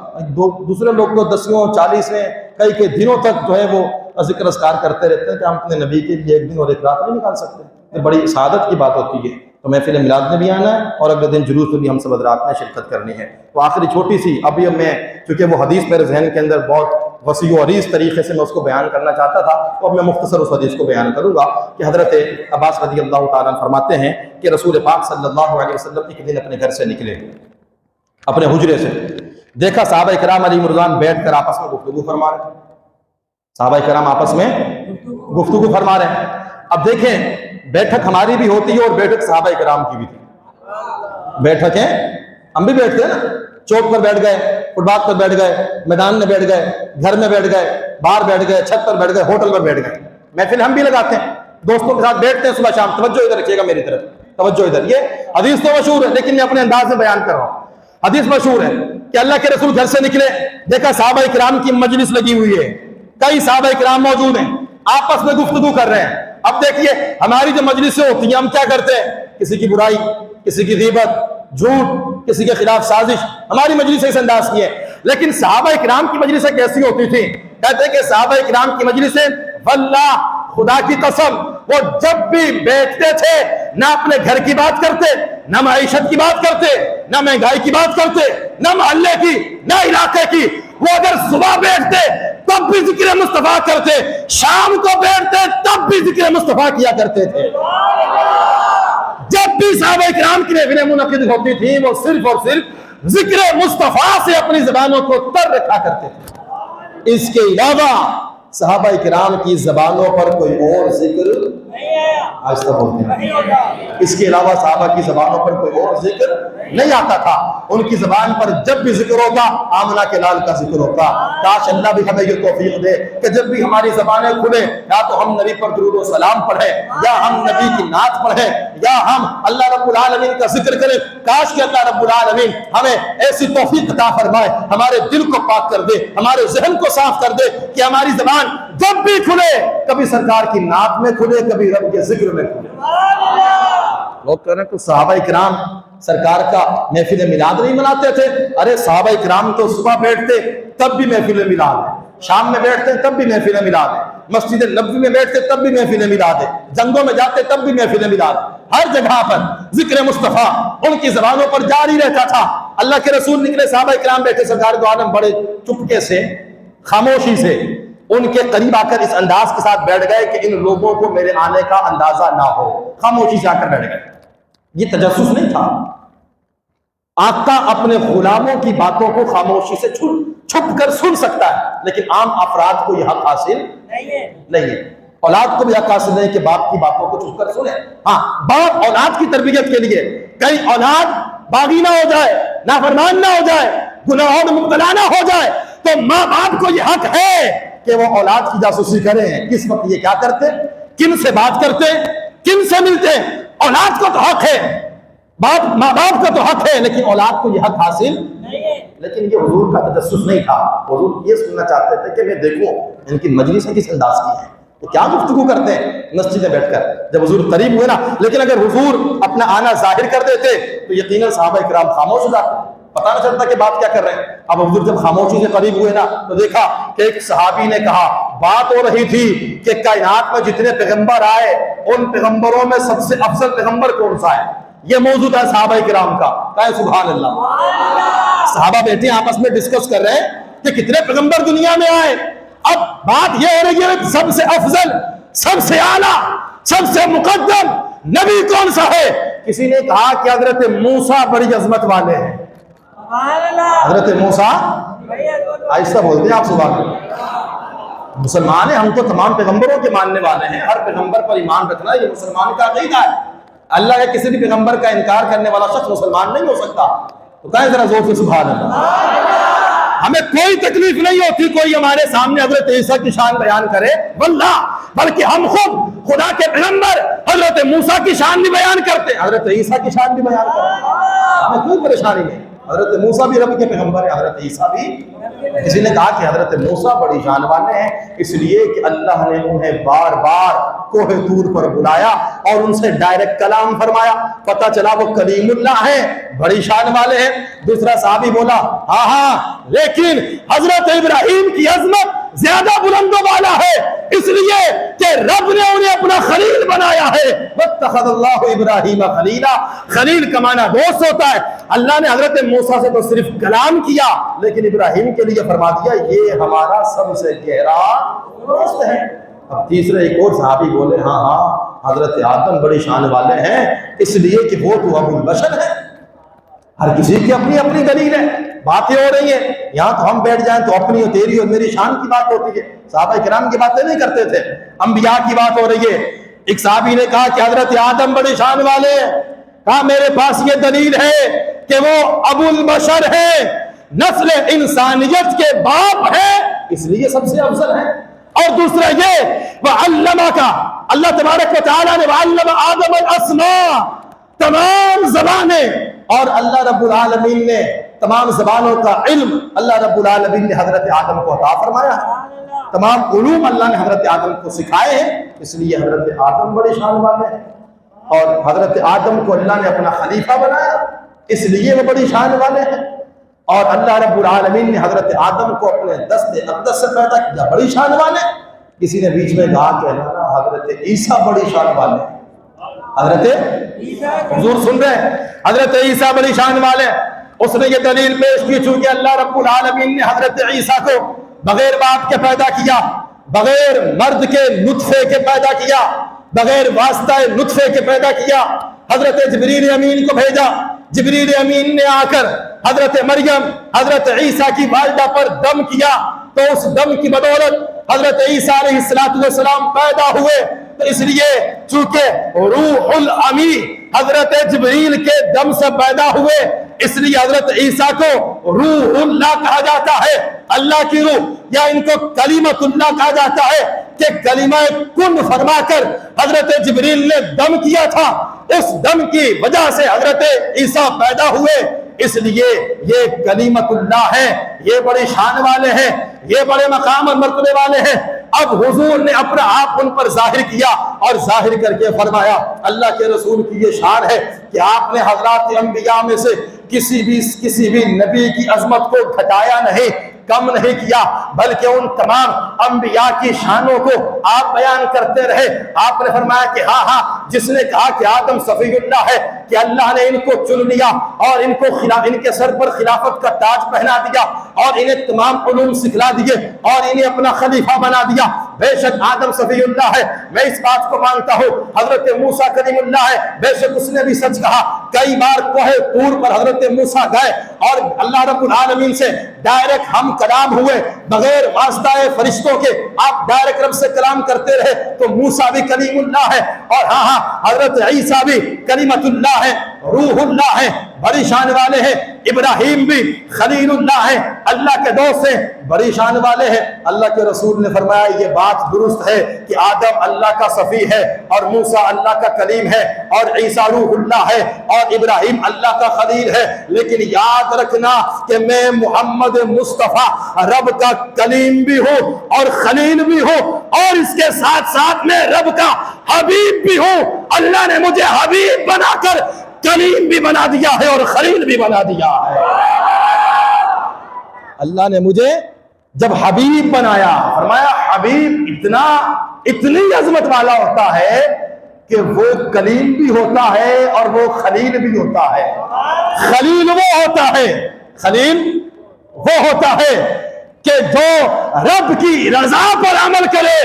دوسرے لوگ تو 10ویں 40ویں کئی دنوں تک جو ہے وہ ذکر اذکار کرتے رہتے ہیں کہ ہم اپنے نبی کے لیے ایک دن اور ایک رات نہیں نکال سکتے، یہ بڑی سعادت کی بات ہوتی ہے۔ تو محفل میلاد میں بھی آنا ہے اور اگلے دن جلوس میں بھی ہم سب حضرات نے شرکت کرنی ہے۔ تو آخری چھوٹی سی ابھی میں، چونکہ وہ حدیث میرے ذہن کے اندر بہت وسیع و عریض طریقے سے میں اس کو بیان کرنا چاہتا تھا، تو اب میں مختصر اس حدیث کو بیان کروں گا کہ حضرت عباس رضی اللہ تعالیٰ عنہ فرماتے ہیں کہ رسول پاک صلی اللہ علیہ وسلم ایک دن اپنے گھر سے نکلے، اپنے حجرے سے، دیکھا صحابہ کرام علیہ مرضان بیٹھ کر آپس میں گفتگو فرما رہے ہیں، صحابہ کرام آپس میں گفتگو فرما رہے ہیں۔ اب دیکھیں بیٹھک ہماری بھی ہوتی ہے اور بیٹھک صحابہ کرام کی بھی تھی۔ بیٹھک ہے، ہم بھی بیٹھتے ہیں نا، چوک پر بیٹھ گئے، فٹ پاتھ پر بیٹھ گئے، میدان میں بیٹھ گئے، گھر میں بیٹھ گئے، باہر بیٹھ گئے، چھت پر بیٹھ گئے، ہوٹل پر بیٹھ گئے، محفل ہم بھی لگاتے ہیں، دوستوں کے ساتھ بیٹھتے ہیں صبح شام۔ توجہ ادھر رکھیے گا میری طرف، توجہ ادھر۔ یہ حدیث تو مشہور ہے لیکن میں اپنے انداز میں بیان کر رہا ہوں۔ حدیث مشہور ہے کہ اللہ کے رسول گھر سے نکلے، دیکھا صحابہ کرام کی مجلس لگی ہوئی ہے، کئی صحابہ کرام موجود ہیں، آپس میں گفتگو کر رہے ہیں۔ اب دیکھیے ہماری جو مجلسیں ہوتی ہیں ہم کیا کرتے ہیں، کسی کی برائی، کسی کی غیبت، جھوٹ، کسی کے خلاف سازش، ہماری مجلسیں اس انداز کی ہیں۔ لیکن صحابہ کرام کی مجلسیں کیسی ہوتی تھیں؟ کہتے ہیں کہ صحابہ کرام کی مجلسیں واللہ، خدا کی قسم، وہ جب بھی بیٹھتے تھے نہ اپنے گھر کی بات کرتے، نہ معیشت کی بات کرتے، نہ مہنگائی کی بات کرتے، نہ محلے کی، نہ علاقے کی۔ وہ اگر صبح بیٹھتے تب بھی ذکر مصطفیٰ کرتے، شام کو بیٹھتے تب بھی ذکر مصطفیٰ کیا کرتے تھے۔ جب بھی صحابہ کرام کی محفلیں منعقد ہوتی تھیں وہ صرف اور صرف ذکر مصطفیٰ سے اپنی زبانوں کو تر رکھا کرتے تھے۔ اس کے علاوہ صحابہ کرام کی زبانوں پر کوئی اور ذکر آہستہ بولتے ہیں، اس کے علاوہ صحابہ کی زبانوں پر کوئی اور ذکر نہیں آتا تھا۔ ان کی زبان پر جب بھی ذکر ہوتا آمنہ کے لال کا ذکر ہوتا۔ کاش اللہ بھی ہمیں یہ توفیق دے کہ جب بھی ہماری زبانیں کھلیں یا تو ہم نبی پر درود و سلام پڑھیں، یا ہم نبی کی نعت پڑھیں، یا ہم اللہ رب العالمین کا ذکر کریں۔ کاش کہ اللہ رب العالمین ہمیں ایسی توفیق عطا فرمائے، ہمارے دل کو پاک کر دے، ہمارے ذہن کو صاف کر دے کہ ہماری زبان جب بھی کھلے، کبھی سرکار کی نعت میں کھلے، کبھی رب کے ذکر میں کھلے۔ لوگ کہہ رہے ہیں کہ صحابہ کرام سرکار کا محفل میلاد نہیں مناتے تھے. ارے صحابہ کرام تو صبح بیٹھتے تب بھی محفل میلاد ہے, شام میں بیٹھتے تب بھی محفل میلاد ہے, مسجد نبوی میں بیٹھتے تب بھی محفل میلاد ہے, جنگوں میں جاتے تب بھی محفل میلاد ہے. ہر جگہ پر ذکر مصطفیٰ ان کی زبانوں پر جاری رہتا تھا. اللہ کے رسول نکلے, صحابہ کرام بیٹھے, سرکار دو عالم بڑے چپکے سے, خاموشی سے ان کے قریب آ کر اس انداز کے ساتھ بیٹھ گئے کہ ان لوگوں کو میرے آنے کا اندازہ نہ ہو. خاموشی سے آ کر بیٹھ گئے. یہ تجسس نہیں تھا. آقا اپنے غلاموں کی باتوں کو خاموشی سے چھپ کر سن سکتا ہے, لیکن عام افراد کو یہ حق حاصل نہیں ہے. اولاد کو بھی حق حاصل نہیں کہ باپ کی باتوں کو چھپ کر سنے. ہاں, باپ اولاد کی تربیت کے لیے, کئی اولاد باغی نہ ہو جائے, نافرمان نہ ہو جائے, گناہوں میں مبتلا نہ ہو جائے, تو ماں باپ کو یہ حق ہے کہ وہ اولاد کی جاسوسی کریں. کس وقت یہ کیا کرتے, کن سے بات کرتے, کن سے ملتے. اولاد کو تو حق ہے, ماں باپ کا تو حق ہے, لیکن اولاد کو یہ حق حاصل نہیں ہے. لیکن یہ حضور کا تجسس نہیں تھا. حضور یہ سننا چاہتے تھے کہ میں دیکھوں ان کی مجلسیں کس انداز کی ہیں, تو کیا گفتگو کرتے ہیں مسجد میں بیٹھ کر. جب حضور قریب ہوئے نا, لیکن اگر حضور اپنا آنا ظاہر کر دیتے تو یقیناً صحابہ کرام خاموش ہو جاتے, پتہ نہ چلتا کہ بات کیا کر رہے ہیں. اب حضور جب خاموشی سے قریب ہوئے نا, تو دیکھا کہ ایک صحابی نے کہا, بات ہو رہی تھی کہ کائنات میں جتنے پیغمبر آئے ان پیغمبروں میں سب سے افضل پیغمبر کون سا ہے. یہ موضوع تھا صحابہ کرام کا. کہے سبحان اللہ. صحابہ بیٹھے آپس میں ڈسکس کر رہے ہیں کہ کتنے پیغمبر دنیا میں آئے. اب بات یہ ہو رہی ہے سب سے افضل, سب سے اعلیٰ, سب سے مقدم نبی کون سا ہے. کسی نے کہا کہ حضرت موسیٰ بڑی عظمت والے ہیں. حضرت موسیٰ, آہستہ بولتے ہیں آپ سبحان اللہ. مسلمان ہیں ہم تو تمام پیغمبروں کے ماننے والے ہیں. ہر پیغمبر پر ایمان رکھنا یہ مسلمان کا عقیدہ ہے. اللہ کے کسی بھی پیغمبر کا انکار کرنے والا شخص مسلمان نہیں ہو سکتا. تو کہیں ذرا زور سے سبحان اللہ. ہمیں کوئی تکلیف نہیں ہوتی کوئی ہمارے سامنے حضرت عیسیٰ کی شان بیان کرے, واللہ, بلکہ ہم خود خدا کے پیغمبر حضرت موسیٰ کی شان بھی بیان کرتے, حضرت عیسیٰ کی شان بھی بیان کرتے. ہمیں کوئی پریشانی نہیں. حضرت موسیٰ بھی رب کے پیغمبر ہیں, حضرت عیسیٰ بھی. کسی نے کہا کہ حضرت موسیٰ بڑی شان والے ہیں اس لیے کہ اللہ نے انہیں بار بار کوہ طور پر بلایا اور ان سے ڈائریکٹ کلام فرمایا. پتہ چلا وہ کلیم اللہ ہیں, بڑی شان والے ہیں. دوسرا صحابی بولا, ہاں لیکن حضرت ابراہیم کی عظمت زیادہ بلند و بالا ہے اس لیے کہ رب نے انہیں اپنا خلیل بنایا ہے. واتخذ اللہ ابراہیم خلیلا. خلیل کا معنی دوست ہوتا ہے. اللہ نے حضرت موسیٰ سے تو صرف کلام کیا, لیکن ابراہیم کے لیے فرما دیا یہ ہمارا سب سے گہرا دوست ہے. اب تیسرے ایک اور صحابی بولے, ہاں حضرت آدم بڑی شان والے ہیں اس لیے کہ وہ تو ابو البشر ہے. ہر کسی کی اپنی اپنی دلیل ہے. باتیں ہو رہی ہیں, یہاں تو ہم بیٹھ جائیں تو اپنی اور تیری اور میری شان کی بات ہوتی ہے. صحابہ کرام کی باتیں نہیں کرتے تھے, انبیاء کی بات ہو رہی ہے. ایک صحابی نے کہا کہ حضرت آدم بڑی شان والے ہیں. کہا میرے پاس یہ دلیل ہے کہ وہ ابو البشر ہے, نسل انسانیت کے باپ ہے, اس لیے سب سے افضل ہے. اور دوسرا یہ وَعَلَّمَكَ, اللہ تبارک و تعالیٰ نے وَعَلَّمَ آدم الْأَسْمَاءَ, تمام زبانیں, اور اللہ رب العالمین نے تمام زبانوں کا علم اللہ رب العالمین نے حضرت آدم کو عطا فرمایا ہے. تمام علوم اللہ نے حضرت آدم کو سکھائے ہیں, اس لیے حضرت آدم بڑے شان والے ہیں. اور حضرت آدم کو اللہ نے اپنا خلیفہ بنایا اس لیے وہ بڑی شان والے ہیں. اور اللہ رب العالمین نے حضرت آدم کو اپنے دست اقدس سے پیدا کیا, بڑی شان والے. کسی نے بیچ میں کہا کہ حضرت عیسیٰ بڑی شان والے ہیں. حضرت حضور سن رہے ہیں, حضرت عیسیٰ بڑی شان والے. اس نے یہ دلیل پیش کی چونکہ اللہ رب العالمین نے حضرت عیسیٰ کو بغیر باپ کے پیدا کیا, بغیر مرد کے نطفے کے پیدا کیا, بغیر واسطہ نطفے کے پیدا کیا. حضرت جبریل امین کو بھیجا, جبریل امین نے آ کر حضرت مریم حضرت عیسیٰ کی والدہ پر دم کیا, تو اس دم کی بدولت حضرت عیسیٰ علیہ السلام پیدا ہوئے. تو اس لیے چونکہ روح الامین حضرت جبریل کے دم سے پیدا ہوئے اس لیے حضرت عیسیٰ کو روح اللہ کہا جاتا ہے, اللہ کی روح, یا ان کو کلیمت اللہ کہا جاتا ہے کہ کلمہ کن فرما کر حضرت جبریل نے دم کیا تھا, اس دم کی وجہ سے حضرت عیسیٰ پیدا ہوئے. اس لیے یہ کلیمت اللہ ہے, یہ بڑے شان والے ہیں, یہ بڑے مقام اور مرتبے والے ہیں. اب حضور نے اپنا آپ ان پر ظاہر کیا اور ظاہر کر کے فرمایا اللہ کے رسول کی یہ شان ہے کہ آپ نے حضرات انبیاء میں سے کسی بھی نبی کی عظمت کو گھٹایا نہیں، کم نہیں کیا، بلکہ ان تمام انبیاء کی شانوں کو آپ بیان کرتے رہے۔ آپ نے فرمایا کہ ہاں ہاں، جس نے کہا کہ آدم صفی اللہ ہے، کہ اللہ نے ان کو چن لیا اور ان کے سر پر خلافت کا تاج پہنا دیا اور انہیں تمام علوم سکھلا دیے اور انہیں اپنا خلیفہ بنا دیا، بے شک آدم صفی اللہ ہے، میں اس بات کو مانتا ہوں۔ حضرت موسیٰ کلیم اللہ ہے، بے شک اس نے بھی سچ کہا۔ کئی بار کوہ طور پر حضرت موسیٰ گئے اور اللہ رب العالمین سے ڈائریکٹ ہم کلام ہوئے، بغیر واسطہ فرشتوں کے آپ ڈائریکٹ رب سے کلام کرتے رہے، تو موسیٰ بھی کلیم اللہ ہے، اور ہاں ہاں حضرت عیسیٰ بھی کلمت اللہ ہے، روح اللہ ہے، بڑی شان والے ہیں۔ ابراہیم بھی خلیل اللہ ہے، اللہ کے دوست ہیں، بڑی شان والے ہیں۔ اللہ کے رسول نے فرمایا یہ بات درست ہے کہ آدم اللہ کا صفی ہے اور موسیٰ اللہ کا کلیم ہے اور عیسیٰ روح اللہ ہے اور ابراہیم اللہ کا خلیل ہے، لیکن یاد رکھنا کہ میں محمد مصطفیٰ رب کا کلیم بھی ہوں اور خلیل بھی ہوں، اور اس کے ساتھ ساتھ میں رب کا حبیب بھی ہوں۔ اللہ نے مجھے حبیب بنا کر کلیم بھی بنا دیا ہے اور خلیل بھی بنا دیا ہے۔ اللہ نے مجھے جب حبیب بنایا، فرمایا حبیب اتنی عظمت والا ہوتا ہے کہ وہ کلیم بھی ہوتا ہے اور وہ خلیل بھی ہوتا ہے۔ خلیل وہ ہوتا ہے، خلیل وہ ہوتا ہے کہ جو رب کی رضا پر عمل کرے،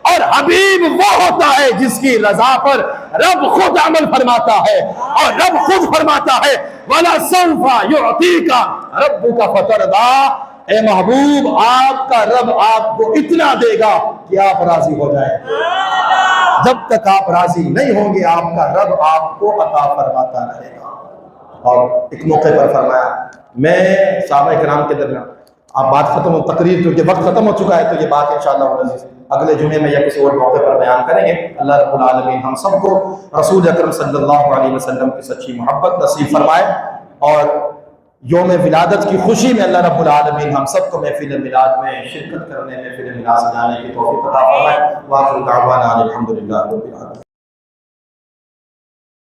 اور حبیب وہ ہوتا ہے جس کی رضا پر رب خود عمل فرماتا ہے، اور رب خود فرماتا ہے وَلَسَوْفَ يُعْطِيكَ رَبُّكَ فَتَرْضَىٰ، اے محبوب آپ کا رب آپ کو اتنا دے گا کہ آپ راضی ہو جائیں۔ جب تک آپ راضی نہیں ہوں گے آپ کا رب آپ کو عطا فرماتا رہے گا۔ اور ایک موقع پر فرمایا، میں صحابہ کرام کے درمیان آپ بات ختم ہو، تقریر کیونکہ وقت ختم ہو چکا ہے، تو یہ بات انشاءاللہ اگلے جمعے میں یا کسی اور موقع پر بیان کریں گے۔ اللہ رب العالمین ہم سب کو رسول اکرم صلی اللہ علیہ وسلم کی سچی محبت نصیب فرمائے، اور یوم ولادت کی خوشی میں اللہ رب العالمین ہم سب کو محفل میلاد میں شرکت کرنے، محفل میلاد سجانے کی توفیق عطا فرمائے۔ وآخر دعوانا الحمدللہ رب العالمین۔